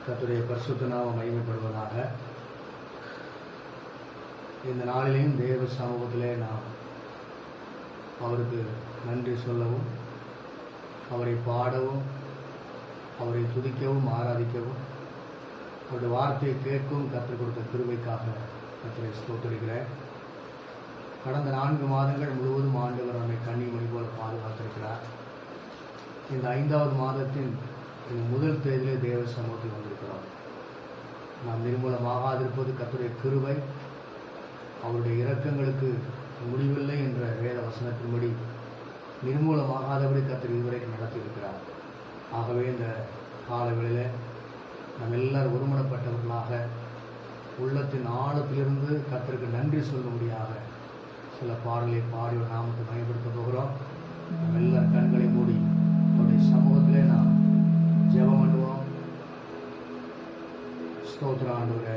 கர்த்தருடைய பரிசுத்த நாமம் மகிமைப்படுவதாக. இந்த நாளிலேயும் தேவ சமூகத்திலே நாம் அவருக்கு நன்றி சொல்லவும், அவரை பாடவும், அவரை துதிக்கவும், ஆராதிக்கவும், அவருடைய வார்த்தையை கேட்கவும் கற்றுக் கொடுத்த கிருபைக்காக கர்த்தரை ஸ்தோத்திரிக்கிறேன். கடந்த 4 மாதங்கள் முழுவதும் ஆண்டவர் நம்மை கன்னிமணி போல பாதுகாத்திருக்கிறார். இந்த 5வது மாதத்தின் இந்த முதல் தேதியிலே தேவ சமூகத்தில் வந்திருக்கிறோம். நாம் நிர்மூலமாகாதிருப்பது கர்த்தருடைய கிருபை. அவருடைய இரக்கங்களுக்கு முடிவில்லை என்ற வேத வசனத்தின்படி நிர்மூலமாகாதபடி கர்த்தர் இதுவரைக்கும் நடத்தியிருக்கிறார். ஆகவே இந்த காலவேளையில் நாம் எல்லாரும் ஒருமனப்பட்டவர்களாக உள்ளத்தின் ஆழத்திலிருந்து கர்த்தருக்கு நன்றி சொல்லும்படியாக சில பாடலை பாடி ஒரு நாமத்தை பயன்படுத்த போகிறோம். நம்ம எல்லாரும் கண்களை மூடி அவருடைய சமூகத்திலே நாம் ஜெபம் பண்ணுவோம். ஸ்தோத்திரம் ஆண்டவரே,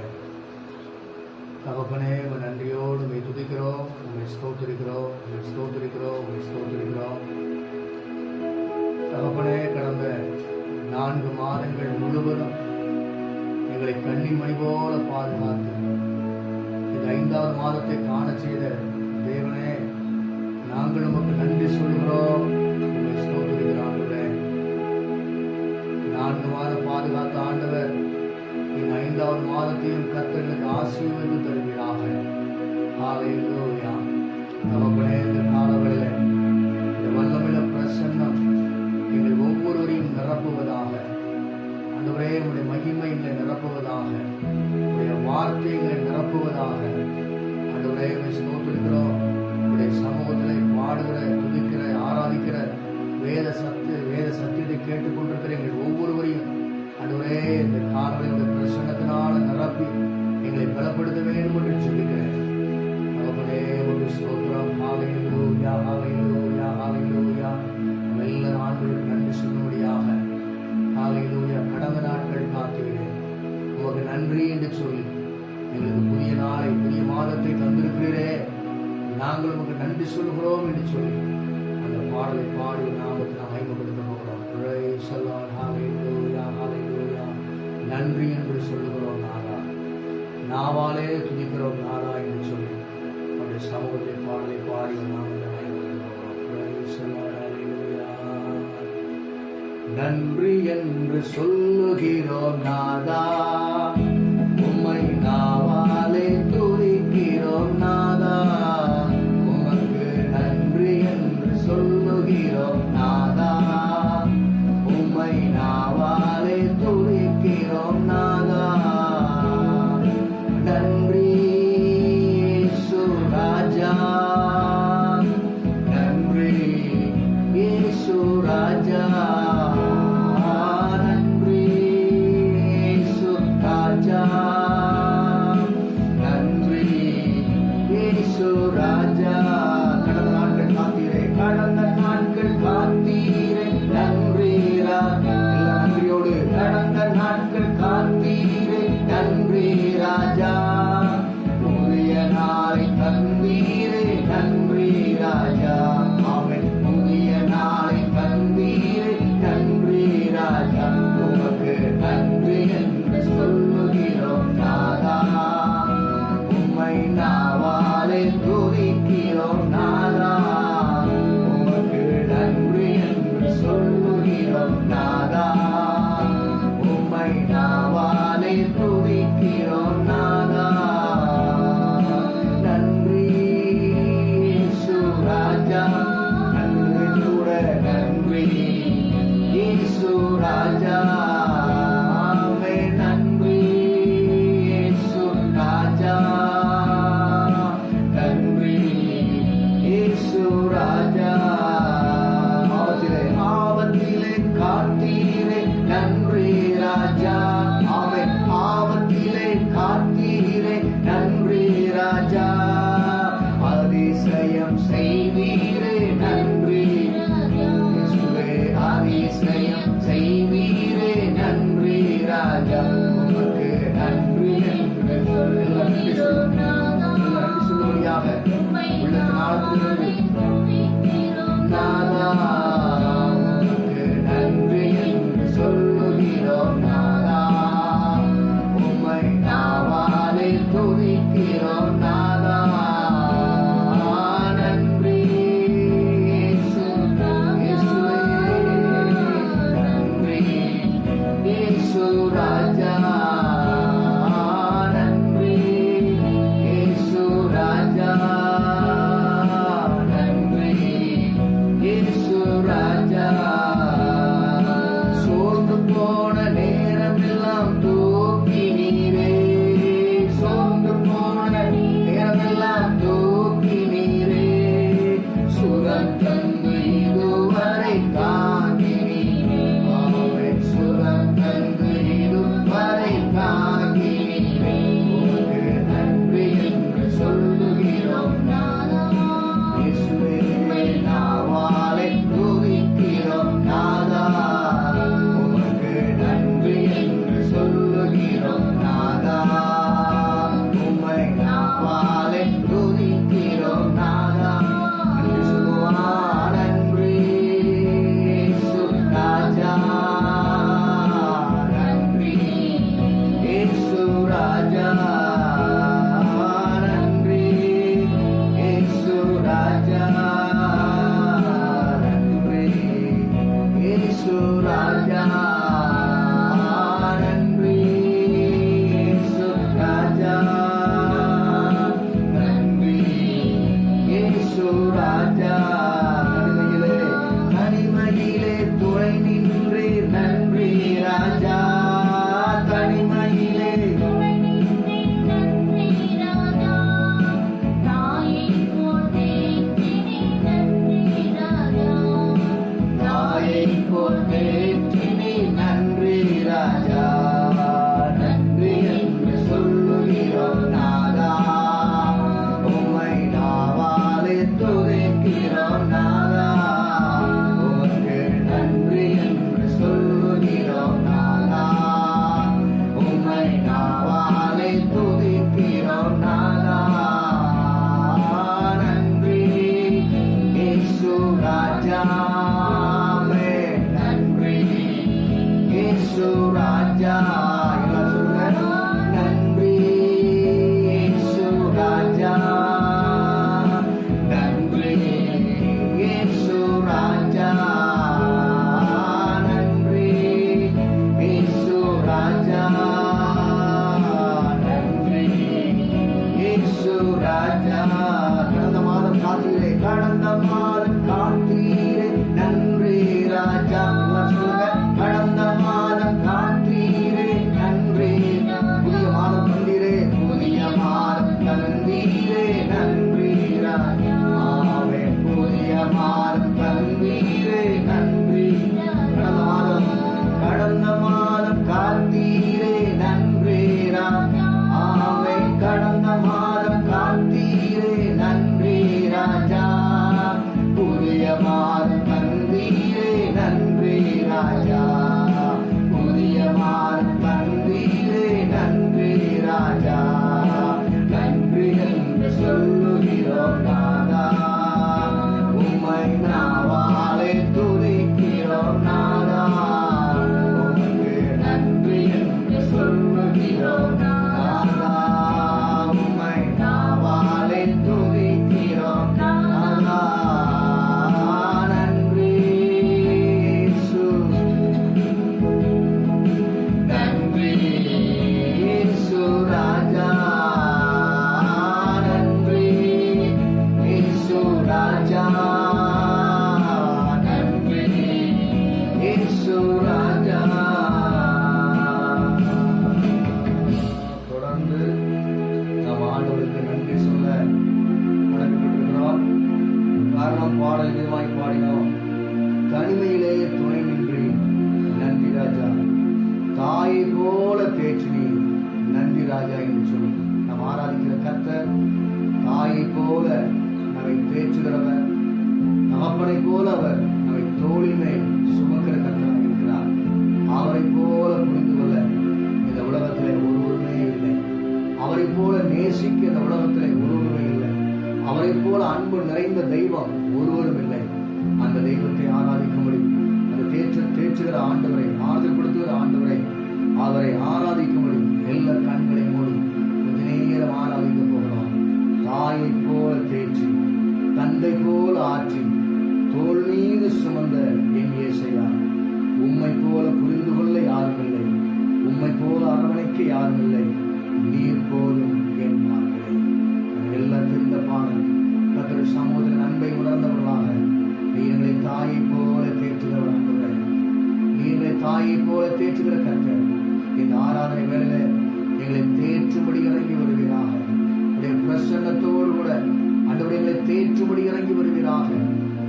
தகப்பனே, உங்கள் நன்றியோடு உண்மை துதிக்கிறோம், உண்மை ஸ்தோத்திரிக்கிறோம், உண்மை ஸ்தோத்திரிக்கிறோம், உண்மை ஸ்தோத்திரிக்கிறோம். தகப்பனே, கடந்த 4 மாதங்கள் முழுவதும் எங்களை கன்னிமணி போல பாதுகாத்து இந்த 5வது மாதத்தை காண செய்த தேவனே, நாங்கள் உமக்கு நன்றி சொல்கிறோம், உண்மை ஸ்தோத்திரிக்கிறோம். ஆண்டவரே, 4 மாதம் பாதுகாத்த ஆண்டவர் இந்த 5வது மாதத்தையும் கர்த்தருக்கு ஆசீர்வதித்து தருவீராக. ஹல்லேலூயா. தகப்பனே, இந்த காலவெளியில் இந்த வல்லமையுள்ள பிரசன்னம் எங்கள் ஒவ்வொருவரையும் நிரப்புவதாக. ஆண்டவரே, உடைய மகிமை எங்களை நிரப்புவதாக, உடைய வார்த்தை எங்களை நிரப்புவதாக. ஆண்டவரே, ஸ்தோத்திரிக்கிறோம். உடைய சமூகத்திலே பாடுகிற, துதிக்கிற, ஆராதிக்கிற, வேத சத்தியத்தை கேட்டுக்கொண்டிருக்கிற எங்கள் ஒவ்வொருவரையும் ஆண்டவரே, இந்த காலவெளியுடைய பிரசன்னத்தினால நிரப்பி எங்களை பலப்படுத்த வேண்டும் என்று சொல்லிக்கிறேன். தகப்பனே, உமக்கு ஸ்தோத்திரம். ஹல்லேலூயா, ஹல்லேலூயா, ஹல்லேலூயா. எல்லா ஆண்டுகளுக்கு நன்றி சொல்லும்படியாக ஹல்லேலூயா. கடந்த நாட்கள் காத்துகிறேன், உமக்கு நன்றி என்று சொல்லி எங்களுக்கு புதிய நாளை, புதிய மாதத்தை தந்திருக்கிறீரே, நாங்கள் உமக்கு நன்றி சொல்கிறோம் என்று சொல்லி அந்த பாடலை பாடி நாமத்தை நாம் மகிமைப்படுத்த போகிறோம். Praise the Lord. Hallelujah, hallelujah. நன்றி என்று சொல்லுகிறோம் நாதா, நாவாலே துதிக்கிறோம் நாதா என்று சொல்லி அவருடைய சமூகத்தை பாடலை பாடி நாமத்தை மகிமைப்படுத்த போகிறோம். Praise the Lord. ஹல்லேலூயா. நன்றி என்று சொல்லுகிறோம் நாதா, உம்மை நாவாலே துதிக்கிறோம் நாதா, உமக்கு நன்றி என்று சொல்லுகிறோம் நாதா, உம்மை நாவாலே துதிக்கிறோம் நாதா. நன்றி இயேசு ராஜா, நன்றி இயேசு ராஜா, நன்றி இயேசு ராஜா,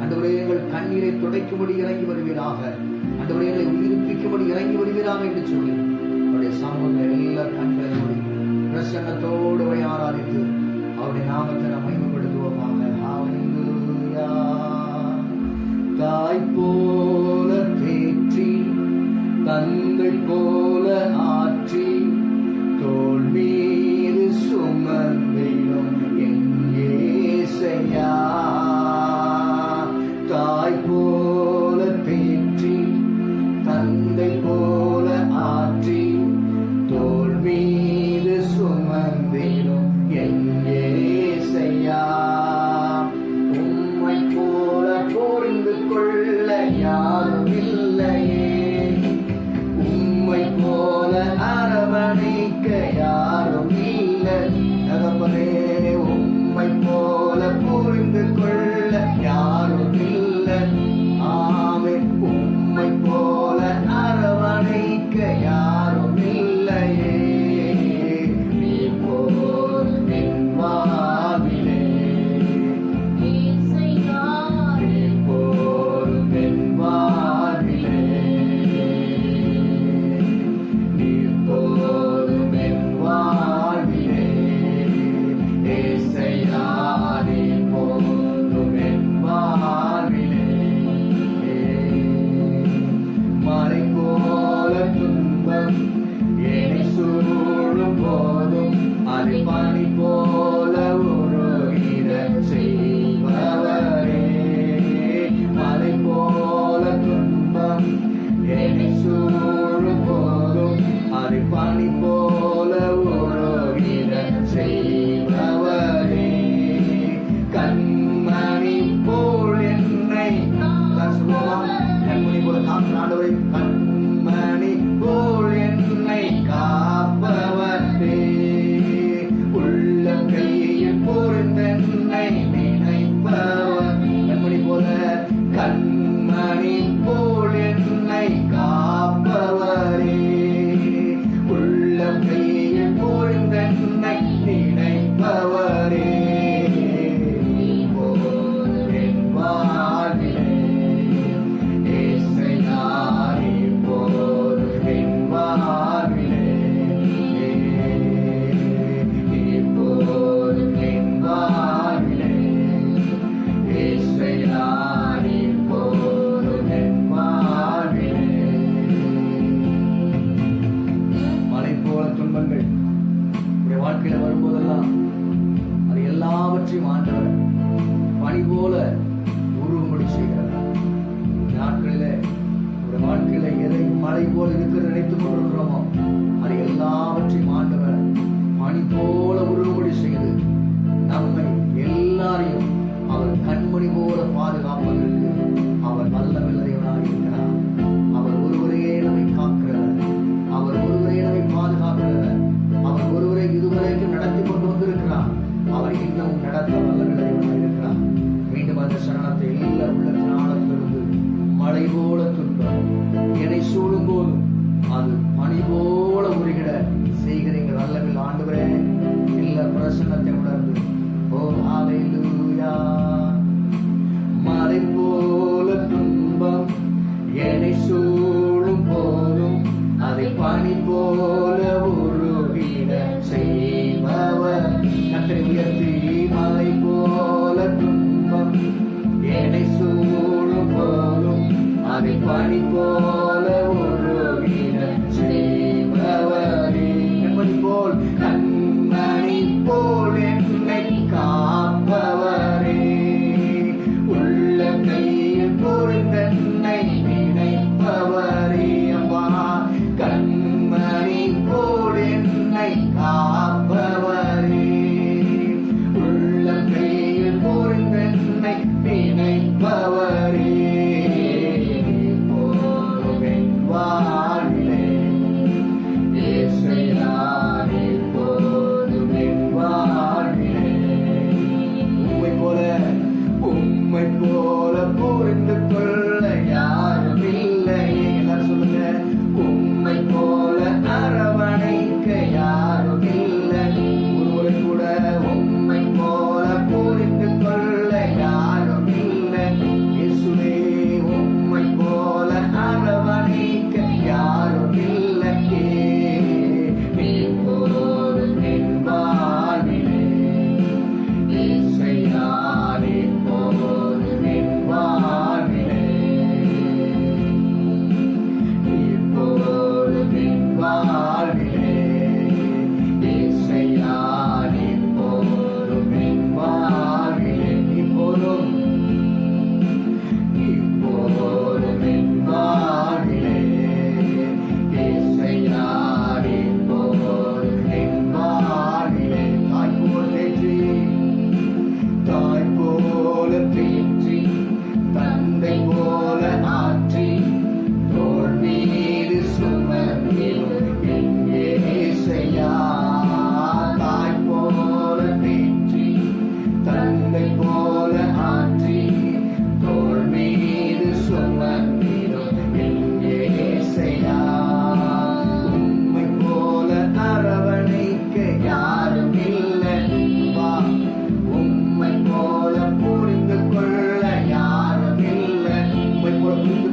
ஆண்டவரே எங்கள் கண்ணீரை துடைக்கும்படி இறங்கி வருவீராக. ஆண்டவரே எங்களை உயிர்ப்பிக்கும்படி இறங்கி வருவீராக என்று சொல்லி அவருடைய சமூகத்தில் எல்லா கண்களை மூடி பிரசன்னத்தோடு ஆராதித்து அவருடைய நாமத்தை நாம் மகிமைப்படுத்துவோமாக. ஹல்லேலூயா. தாய் போல தேற்றி தந்தை போல ஆற்றி தோள் மீது சுமந்திடும் என் இயேசையா. தாய் போல தேற்றி தந்தை போல ஆற்றி தோள் மீது சுமந்திடும் என் இயேசையா. உம்மை போல புரிந்து கொள்ள யாரும் இல்லையே, உம்மை போல அரவணைக்க யாரும் இல்லை தகப்பனே. உம்மை போல புரிந்து கொள்ள யாரும் இல்லை. ஆமே. உம்மை போல அரவணைக்க யாரும் இல்லையே. நீ போல் என் வாழ்விலே, நீ போல் என் வாழ்விலே, நீ போல் என் வாழ்விலே. ஏசையா நீ போல் என் வாழ்விலே. மலை போல துன்பம் என்னை சூழும் போதும் அதை பனி போல உருகிட செய்பவரே. மலை போல துன்பம் என்னை சூழும் போதும் அதை பனி போல உருகிட செய்பவரே. கண்மணி போல் என்னை கண்மணி போல காக்கும் ஆண்டவரே. கண்மணி போல் என்னை காப்பவரே. உள்ள கையில் பொருந்தென்னை நினைப்பவர். கண்மணி போல, கண்மணி போல் என்னை காப்பவரே. உள்ள கையில் பொருந்தென்னை நினைப்பவரே. நீ போல் என் வாழ்விலே. ஏசையா நீ போல் என் வாழ்விலே. நீ போல் என் வாழ்விலே. ஏசையா நீ போல் என் வாழ்விலே. மலை போல துன்பங்கள் உடைய வாழ்க்கையில வரும்போதெல்லாம் அது எல்லாவற்றையும் ஆண்டவர் பனி போல உருகும்படி செய்கிறார். நாட்களில் ஒரு வாழ்க்கையில எதை மழை போல இருக்கிறது நினைத்துக் கொண்டிருக்கிறோமோ அது எல்லாவற்றையும் ஆண்டவர் பனி போல உருகும்படி செய்து நம்மை எல்லாரையும் அவர் கண்மணி போல பாதுகாப்பதற்கு அவர் வல்லமையுள்ளவராக இருக்கிறார். அவர் ஒருவரே நம்மை காக்கிறவர், அவர் ஒருவரே நம்மை பாதுகாக்கிறவர், அவர் ஒருவரை இதுவரைக்கும் நடத்தி கொண்டு வந்திருக்கிறார். அவர் இன்னும் நடத்த வல்லமையுள்ளவராக இருக்கிறார். மீண்டும் அந்த சரணத்தை எல்லா உள்ளத்தின் ஆழத்திலிருந்து மழை போல துன்பம் என்னை சூழும் போதும் அது பனி போல உருகிட செய்கிறீங்க வல்லமையில் ஆண்டவரே. எல்லா பிரசன்னத்தை உணர்ந்து ஓ ஹல்லேலூயா. மலை போல துன்பம் என்னை சூழும் போதும் அதை பனி போல உருகிட செய்பவர். கர்த்தரை உயர்த்தி மலை போல துன்பம் என்னை சூழும் போதும் அதை பனி போல உருகிட செய்பவரே. கண்மணி போல், கண்மணி போல் என்னை காப்பவரே. உள்ள கையில் பொருந்தென்னை நினைப்பவரே. அப்பா கண்மணி போல் என்னை காப்பவரே. உள்ள கையில் பொருந்தென்னை நினைப்பவரே.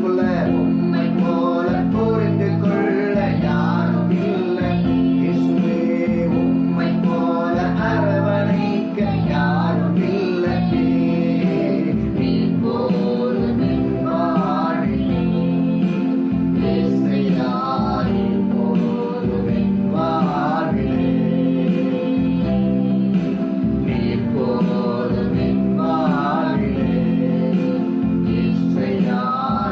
கொள்ள, உம்மை போல புரிந்து கொள்ள யாரும் இல்லை. இயேசுவே உம்மை போல அரவணைக்க யாரும் இல்லை. நீ போதும் என் வாழ்விலே, இயேசையா நீ போதும் என் வாழ்விலே. நீ போதும் என் வாழ்விலே, இயேசையா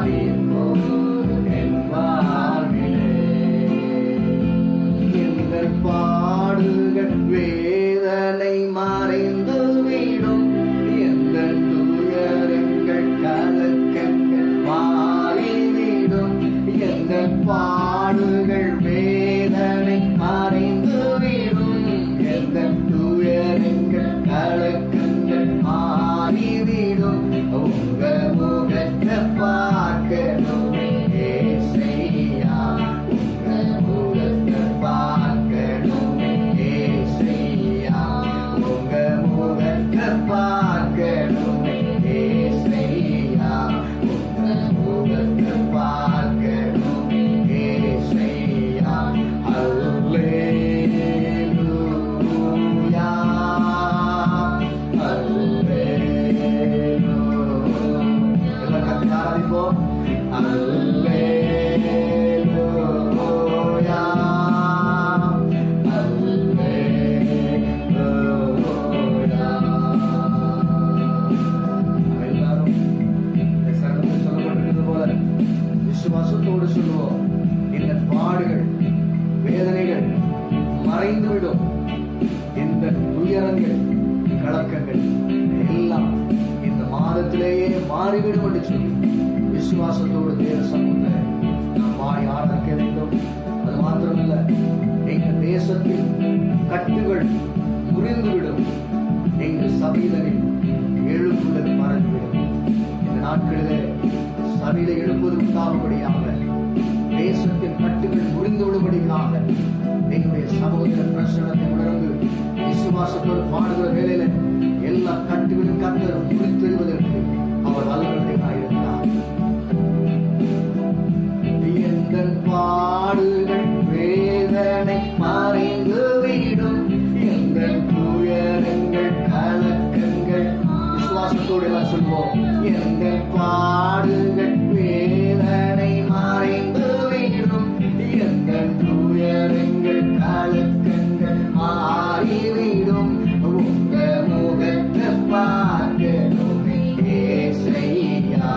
நீ போதும் என் வாழ்விலே. எங்கள் பாடுகள் வேதனை மறைந்து விடும், எங்கள் துயரங்கள் கலக்கங்கள் மாறிவிடும். எங்கள் பாடுகள் வேதனை மறைந்து விடும், எங்கள் துயரங்கள் கலக்கங்கள் மாறிவிடும். உங்க முகத்தை பார்க்கணுமே ஏசையா, உங்க முகத்தை பார்க்கணுமே ஏசையா, உங்க முகத்தை பார்க்கணுமே ஏசையா, உங்க முகத்தை பார்க்கணுமே ஏசையா. அல்லேலூயா, அல்லேலூயா. எல்லாம் கர்த்தரை ஆராதிப்போம். அல்லேலூயா, அல்லேலூயா. எல்லாரும் இந்த சங்கத்தில் சொல்லப்பட்டிருக்கிறது போல விசுவாசத்தோடு சொல்லுவோம். இந்த பாடுகள் வேதனைகள் மறைந்துவிடும், இந்த துயரங்கள் கலக்கங்கள் எல்லாம் இந்த மாதத்திலேயே மாறிவிடும் என்று சொல்லி விசுவாசத்தோடு தேவ சமூகத்தில் நாம் வாய் ஆராதிக்க வேண்டும். அது மாத்திரமல்ல, எங்கள் தேசத்தில் கட்டுகள் முறிந்துவிடும், எங்கள் சபையினரில் எழுப்புதல் மறைந்துவிடும். இந்த நாட்களிலே சபையில எழுப்புவது உண்டாகும்படியாக, தேசத்தின் கட்டுகள் முறிந்து விடும்படியாக எங்களுடைய சமூகத்தில் பிரசனத்தை உணர்ந்து விசுவாசத்தோடு பாடுகிற வேலையில எல்லா கட்டுகளும் கர்த்தர் முறித்தெழுவதற்கு அவர் வல்லவராயிருக்கிறார். எங்கள் பாடுகள் வேதனை மறைந்து விடும், எங்கள் துயரங்கள் கலக்கங்கள். விசுவாசத்தோடு எல்லாம் சொல்வோம். எங்கள் பாடுகள் வேதனை மறைந்து விடும், எங்கள் துயரங்கள் கலக்கங்கள் மாறிவிடும். உங்க முகத்தை பார்க்கணுமே ஏசையா,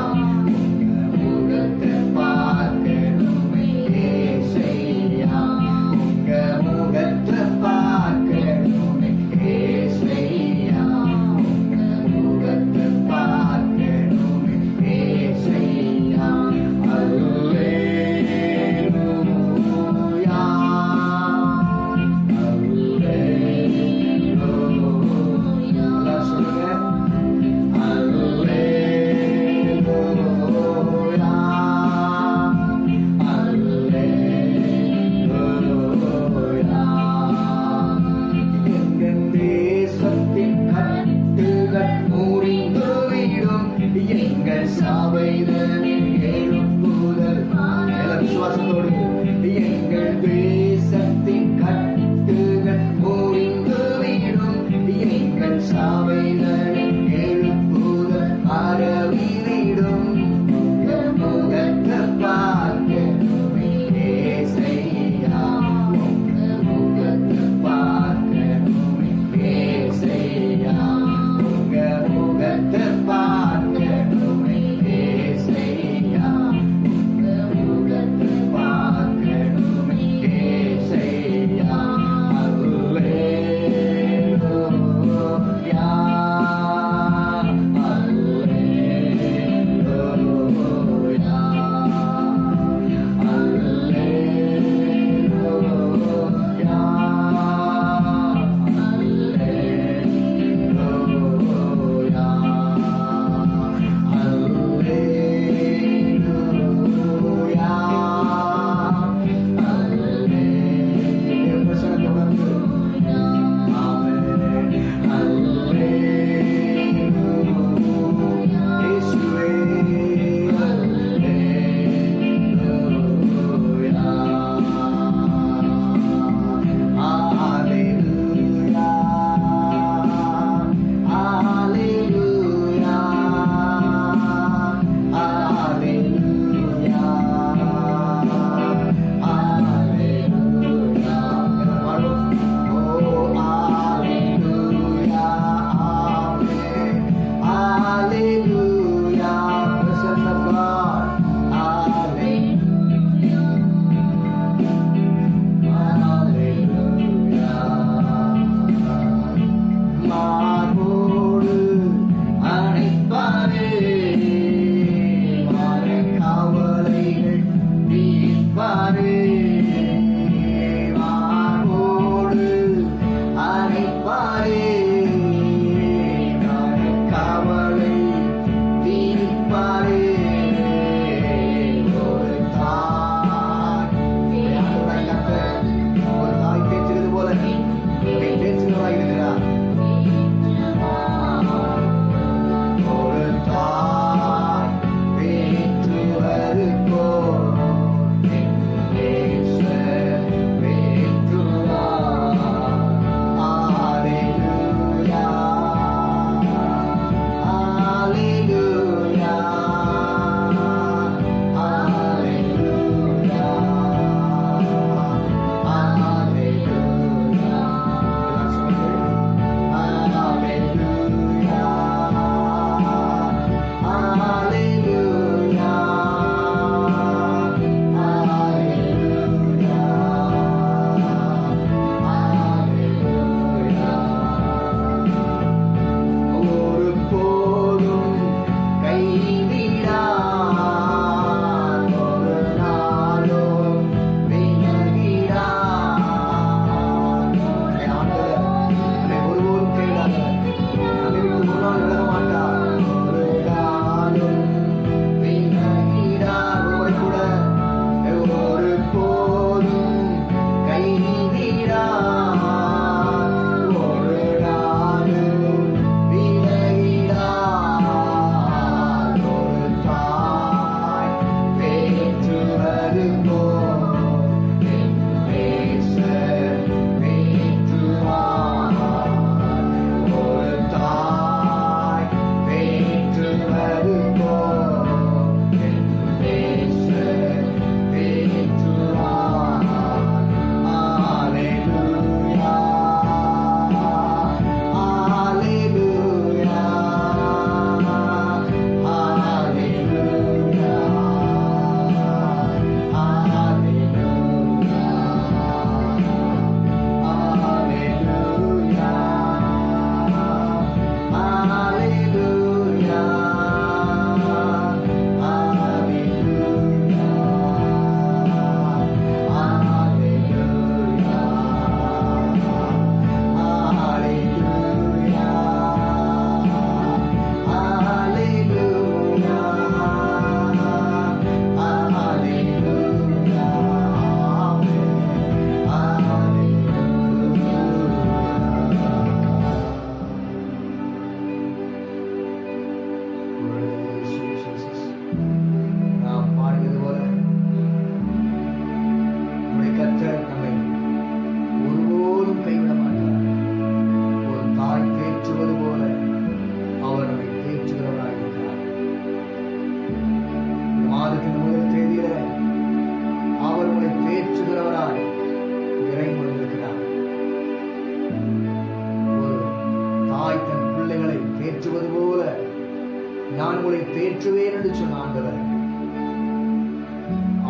நான் உங்களை தேற்றுவேன் என்று சொன்ன ஆண்டவர்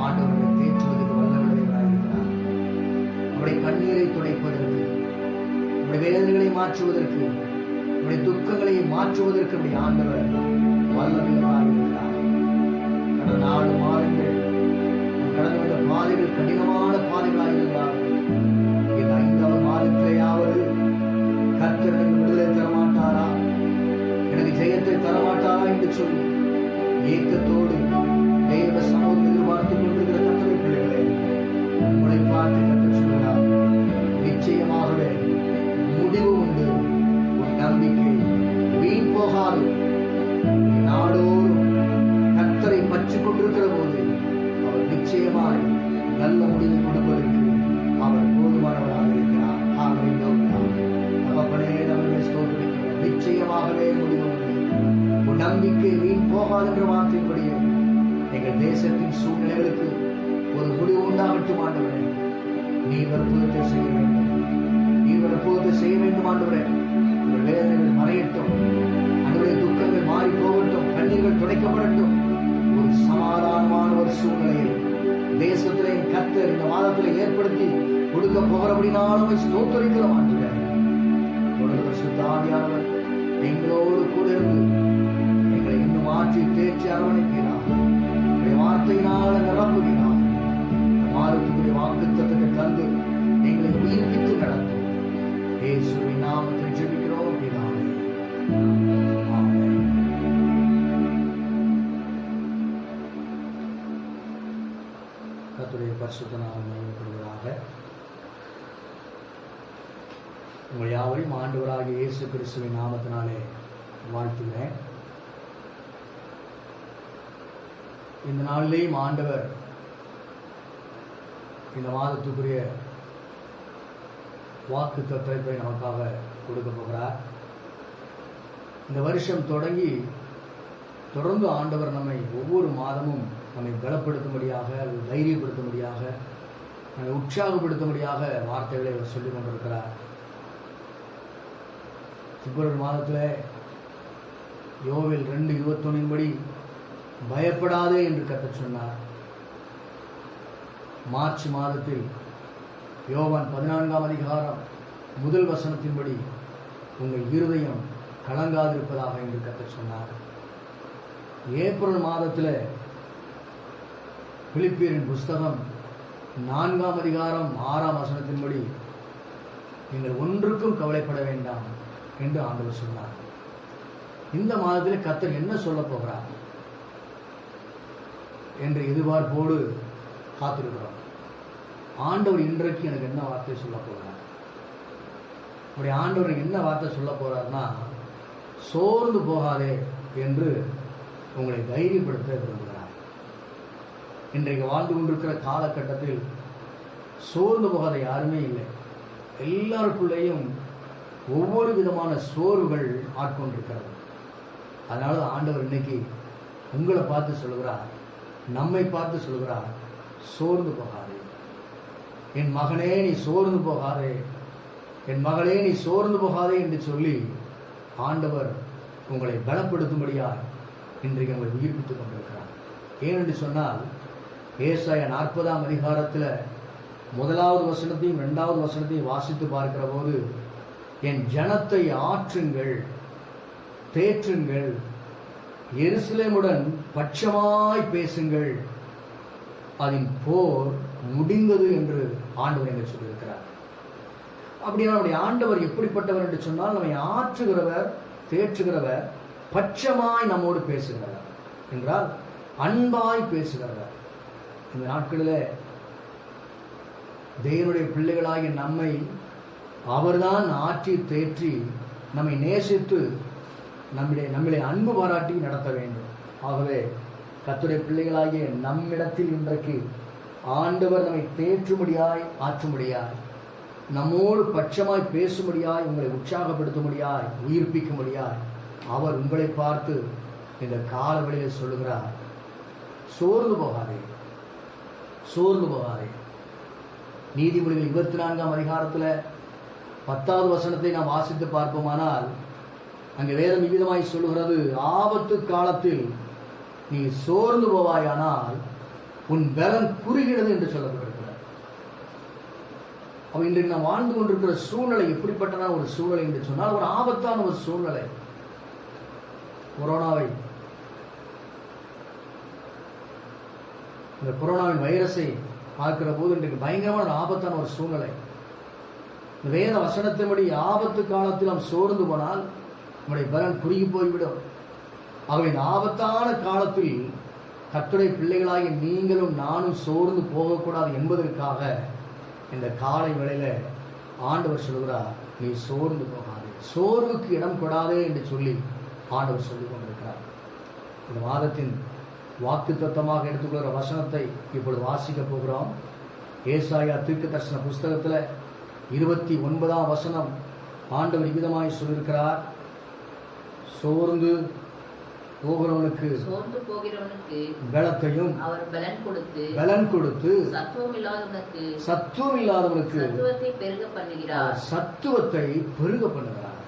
ஆண்டவரை தேற்றுவதற்கு வல்லவராக இருக்கிறார். அவருடைய கண்ணீரை துடைப்பதற்கு, அவருடைய வேதனைகளை மாற்றுவதற்கு, அவருடைய துக்கங்களை மாற்றுவதற்கு அவருடைய ஆண்டவர் வல்லவராக இருக்கிறார். கடந்த 4 மாதங்கள் கடந்து வந்த பாதைகள் கடினமான பாதைகளாக இருந்தால் இந்த 5வது மாதத்திலேயாவது கர்த்தர் எனக்கு விடுதலை தரமாட்டாரா, எனக்கு ஜெயத்தை தரமாட்டாரா என்று சொல்லி ஏக்கத்தோடு தேவ சமூகம் எதிர்பார்த்துக் கொண்டிருக்கிற கர்த்தருடைய பிள்ளைகளே, உங்களை பார்த்து கர்த்தர் சொல்கிறார், நிச்சயமாகவே முடிவு உண்டு. உன் நம்பிக்கை வீண் போகாது. நாடோறும் கர்த்தரை பற்றி கொண்டிருக்கிற போது அவர் நிச்சயமாய் நல்ல முடிவை கொடுப்பதற்கு அவர் போதுமானவராக இருக்கிறார். அவப்படே நம்மை ஸ்தோத்திரிக்கிறார். நிச்சயமாகவே முடிவு உண்டு. உன் நம்பிக்கை வீண் போகாது என்ற வார்த்தையின்படியே எங்கள் தேசத்தின் சூழ்நிலைகளுக்கு ஒரு முடிவு உண்டாகட்டும் ஆண்டவரே. நீர் அற்புதத்தை செய்ய வேண்டும், நீர் அற்புதத்தை செய்ய வேண்டும் ஆண்டவரே. உங்கள் வேதனைகள் மறையட்டும், அன்றைய துக்கங்கள் மாறி போகட்டும், கண்ணீர்கள் துடைக்கப்படட்டும். ஒரு சமாதானமான ஒரு சூழ்நிலையை தேசத்திலே கர்த்தர் இந்த மாதத்தில் ஏற்படுத்தி கொடுக்க போகிறபடினாலும் ஸ்தோத்திரிக்கிறோம் ஆண்டவரே. ஆவியானவர் எங்களோடு கூட இருந்து எங்களை இன்னும் மாற்றி தேற்றி அரவணைக்கிறார். வார்த்தையினால நிரப்புகிறார். மாதத்துக்குரிய வாக்குத்தத்தத்தை தந்து எங்களை உயிர்ப்பித்து நடத்தும். இயேசுவின் நாமத்தில் ஜெபிக்கிறோம் பிதாவே. ஆமென். கர்த்தருடைய பரிசுத்த நாமம் மகிமைப்படுவதாக. உங்கள் யாவரையும் ஆண்டவராகிய இயேசு கிறிஸ்துவின் நாமத்தினாலே வாழ்த்துகிறேன். இந்த நாளிலேயும் ஆண்டவர் இந்த மாதத்துக்குரிய வாக்கு தத்துவத்தை நமக்காக கொடுக்க போகிறார். இந்த வருஷம் தொடங்கி தொடர்ந்து ஆண்டவர் நம்மை ஒவ்வொரு மாதமும் நம்மை பலப்படுத்தும்படியாக, தைரியப்படுத்தும்படியாக, நம்மை உற்சாகப்படுத்தும்படியாக வார்த்தைகளை அவர் சொல்லிக் கொண்டிருக்கிறார். பிப்ரவரி மாதத்தில் யோவேல் 2:21 படி பயப்படாதே என்று கர்த்தர் சொன்னார். மார்ச் மாதத்தில் யோவான் 14ஆம் அதிகாரம் 1 வசனத்தின்படி உங்கள் இருதயம் கலங்காதிருப்பதாக என்று கர்த்தர் சொன்னார். ஏப்ரல் மாதத்தில் பிலிப்பியரின் புஸ்தகம் 4ஆம் அதிகாரம் 6ஆம் வசனத்தின்படி நீங்கள் ஒன்றுக்கும் கவலைப்பட வேண்டாம் என்று ஆண்டவர் சொன்னார். இந்த மாதத்தில் கர்த்தர் என்ன சொல்ல போகிறார் என்ற எதிர்பார்ப்போடு காத்திருக்கிறோம். ஆண்டவர் இன்றைக்கு எனக்கு என்ன வார்த்தை சொல்ல போகிறார்? அப்படி ஆண்டவர் என்ன வார்த்தை சொல்ல போறார்னா, சோர்ந்து போகாதே என்று உங்களை தைரியப்படுத்த விரும்புகிறார். இன்றைக்கு வாழ்ந்து கொண்டிருக்கிற காலகட்டத்தில் சோர்ந்து போகாத யாருமே இல்லை. எல்லாருக்குள்ளேயும் ஒவ்வொரு விதமான சோர்வுகள் ஆட்கொண்டிருக்கிறது. அதனால ஆண்டவர் இன்னைக்கு உங்களை பார்த்து சொல்கிறார், நம்மை பார்த்து சொல்கிறார், சோர்ந்து போகாதே. என் மகனே நீ சோர்ந்து போகாதே, என் மகளே நீ சோர்ந்து போகாதே என்று சொல்லி ஆண்டவர் உங்களை பலப்படுத்தும்படியால் இன்றைக்கு உங்களை உயிர்ப்பித்துக் கொண்டிருக்கிறார். ஏனென்று சொன்னால், ஏசாயா 40ஆம் அதிகாரத்தில் 1வது வசனத்தையும் 2வது வசனத்தையும் வாசித்து பார்க்கிற போது, என் ஜனத்தை ஆற்றுங்கள், தேற்றுங்கள், எருசலேமுடன் பட்சமாய் பேசுங்கள், அதன் போர் முடிந்தது என்று ஆண்டவர் எங்களை சொல்லியிருக்கிறார். அப்படின்னா நம்முடைய ஆண்டவர் எப்படிப்பட்டவர் என்று சொன்னால், நம்மை ஆற்றுகிறவர், தேற்றுகிறவர், பட்சமாய் நம்மோடு பேசுகிறவர் என்றால் அன்பாய் பேசுகிறவர். இந்த நாட்களில் தேவனுடைய பிள்ளைகளாகிய நம்மை அவர்தான் ஆற்றி தேற்றி நம்மை நேசித்து நம்மிலே அன்பு பாராட்டி நடத்த வேண்டும். ஆகவே கர்த்தருடைய பிள்ளைகளாகிய நம்மிடத்தில் இன்றைக்கு ஆண்டவர் நம்மை தேற்றும்படியாய், ஆற்றும்படியாய், நம்மோடு பட்சமாய் பேசும்படியாய், உங்களை உற்சாகப்படுத்தும்படியாய், உயிர்ப்பிக்கும்படியாய் அவர் உங்களை பார்த்து இந்த காலவெளியில் சொல்லுகிறார், சோர்ந்து போகாதே, சோர்ந்து போகாதே. நீதிமொழிகள் 24ஆம் அதிகாரத்தில் 10வது வசனத்தை நாம் வாசித்து பார்ப்போமானால், அங்கே வேதம் விகிதமாய் சொல்லுகிறது, ஆபத்து காலத்தில் நீ சோர்ந்து போவாயானால் உன் பலன் குறுகிறது என்று சொல்லப்பட்டிருக்கிறார். அப்ப இன்றைக்கு நாம் வாழ்ந்து கொண்டிருக்கிற சூழ்நிலை எப்படிப்பட்டதான ஒரு சூழ்நிலை என்று சொன்னால், ஒரு ஆபத்தான ஒரு சூழ்நிலை. இந்த கொரோனாவின் வைரஸை பார்க்கிற போது இன்றைக்கு பயங்கரமான ஆபத்தான ஒரு சூழ்நிலை. இந்த வேத வசனத்தின்படி ஆபத்து காலத்தில் நாம் சோர்ந்து போனால் நம்முடைய பலன் குறுகி போய்விடும். ஆகவே இந்த ஆபத்தான காலத்தில் கர்த்தருடைய பிள்ளைகளாகி நீங்களும் நானும் சோர்ந்து போகக்கூடாது என்பதற்காக இந்த காலை வேளையில ஆண்டவர் சொல்கிறார், நீ சோர்ந்து போகாதே, சோர்வுக்கு இடம் கொடாதே என்று சொல்லி ஆண்டவர் சொல்லிக் கொண்டிருக்கிறார். இந்த மாதத்தின் வாக்குத்தத்தமாக எடுத்துக்கொள்கிற வசனத்தை இப்பொழுது வாசிக்க போகிறோம். ஏசாயா தீர்க்கதரிசன புஸ்தகத்தில் 29ஆம் வசனம் ஆண்டவர் விதமாய் சொல்லியிருக்கிறார், சோர்ந்து போகிறவனுக்கு பலத்தையும் பலன் கொடுத்து சத்துவம் இல்லாதவனுக்கு சத்துவத்தை பெருக பண்ணுகிறார்.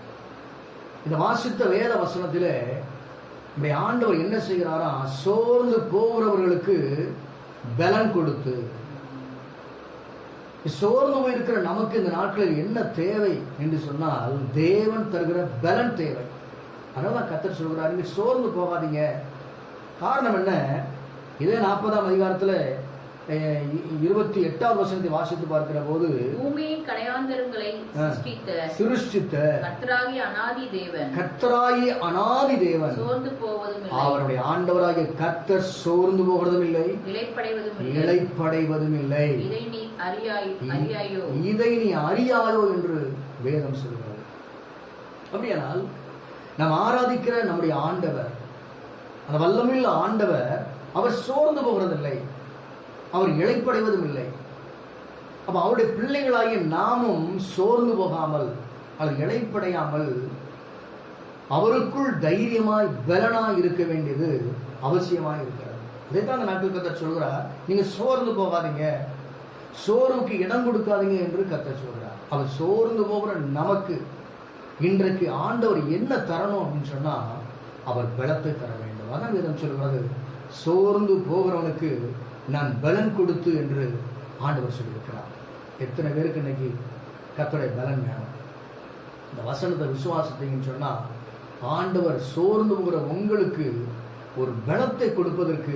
இந்த வாசித்த வேத வசனத்திலே நம்முடைய ஆண்டவர் என்ன செய்கிறாரா, சோர்ந்து போகிறவர்களுக்கு பலன் கொடுத்து. சோர்ந்து போயிருக்கிற நமக்கு இந்த நாட்களில் என்ன தேவை என்று சொன்னால், தேவன் தருகிற பலன் தேவை. அதனால கர்த்தர் சொல்கிறார், நீங்க சோர்ந்து போகாதீங்க. காரணம் என்ன? இதே 40ஆம் அதிகாரத்துல 28வது வசனத்தை வாசித்து பார்க்கிற போது, பூமியின் கடையாந்தரங்களை சிருஷ்டித்த கர்த்தராகிய அநாதி தேவன் சோர்ந்து போவதும் இல்லை, அவருடைய ஆண்டவராகிய கர்த்தர் சோர்ந்து போகிறதும் இல்லை, இளைப்படைவதும் இல்லை. இதை நீ அறியாயோ என்று வேதம் சொல்கிறது. அப்படியானால் நாம் ஆராதிக்கிற நம்முடைய ஆண்டவர், அந்த வல்லமையுள்ள ஆண்டவர், அவர் சோர்ந்து போகிறதில்லை, அவர் இளைப்படைவதும் இல்லை. அப்ப அவருடைய பிள்ளைகளாகிய நாமும் சோர்ந்து போகாமல், அது இளைப்படையாமல், அவருக்குள் தைரியமாய் பலனாய் இருக்க வேண்டியது அவசியமாய் இருக்கிறது. இதைத்தான் அந்த நாட்கள் கர்த்தர் சொல்கிறார், நீங்க சோர்ந்து போகாதீங்க, சோர்வுக்கு இடம் கொடுக்காதீங்க என்று கர்த்தர் சொல்கிறார். அவர் சோர்ந்து போகிற நமக்கு இன்றைக்கு ஆண்டவர் என்ன தரணும் அப்படின்னு சொன்னா, அவர் பலத்தை தர வேண்டும். அதான் வேதம் சொல்கிறது, சோர்ந்து போகிறவனுக்கு நான் பலன் கொடுத்து என்று ஆண்டவர் சொல்லியிருக்கிறார். எத்தனை பேருக்கு இன்னைக்கு கர்த்தருடைய பலன் வேணும்? இந்த வசனத்தை விசுவாசத்தையும் சொன்னா, ஆண்டவர் சோர்ந்து போகிற உங்களுக்கு ஒரு பலத்தை கொடுப்பதற்கு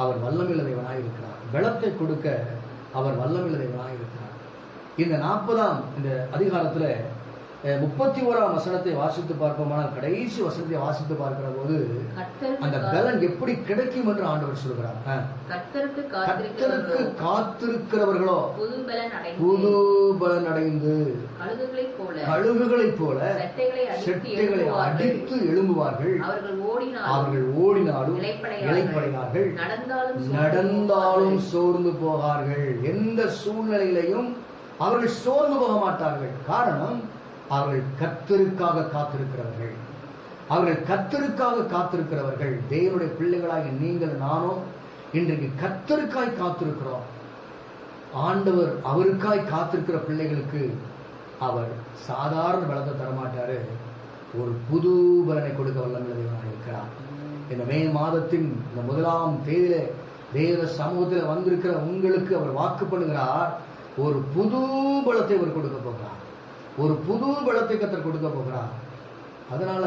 அவர் வல்லமையுள்ள தேவனாய் இருக்கிறார். பலத்தை கொடுக்க அவர் வல்லமையுள்ள தேவனாய் இருக்கிறார். இந்த 40ஆம் இந்த அதிகாரத்துல 31ஆம் வசனத்தை வாசித்து பார்ப்போமானால், கடைசி வசனத்தை வாசித்து பார்க்கிற போது அந்த பலன் எப்படி கிடைக்கும் என்று ஆண்டவர் சொல்கிறார். கர்த்தருக்கு காத்திருக்கிறவர்களோ புது பலன் அடைந்து கழுகுகளைப் போல செட்டைகளை அடித்து எழும்புவார்கள், அவர்கள் ஓடினாலும் இளைப்படையார்கள், நடந்தாலும் சோர்ந்து போகார்கள். எந்த சூழ்நிலையிலையும் அவர்கள் சோர்ந்து போக மாட்டார்கள். காரணம், அவர்கள் கர்த்தருக்காக காத்திருக்கிறவர்கள். அவர்கள் கர்த்தருக்காக காத்திருக்கிறவர்கள். தேவனுடைய பிள்ளைகளாக நீங்கள் நானும் இன்றைக்கு கர்த்தருக்காய் காத்திருக்கிறோம். ஆண்டவர் அவருக்காய் காத்திருக்கிற பிள்ளைகளுக்கு அவர் சாதாரண பலத்தை தரமாட்டாரு, ஒரு புது பலனை கொடுக்க வல்லமையுள்ள தேவனாக இருக்கிறார். இந்த மே மாதத்தின் இந்த 1ஆம் தேதியில தேவ சமூகத்தில் வந்திருக்கிற உங்களுக்கு அவர் வாக்கு பண்ணுகிறார், ஒரு புது பலத்தை அவர் கொடுக்க போகிறார், ஒரு புது பலத்தை கர்த்தர் கொடுக்க போகிறார். அதனால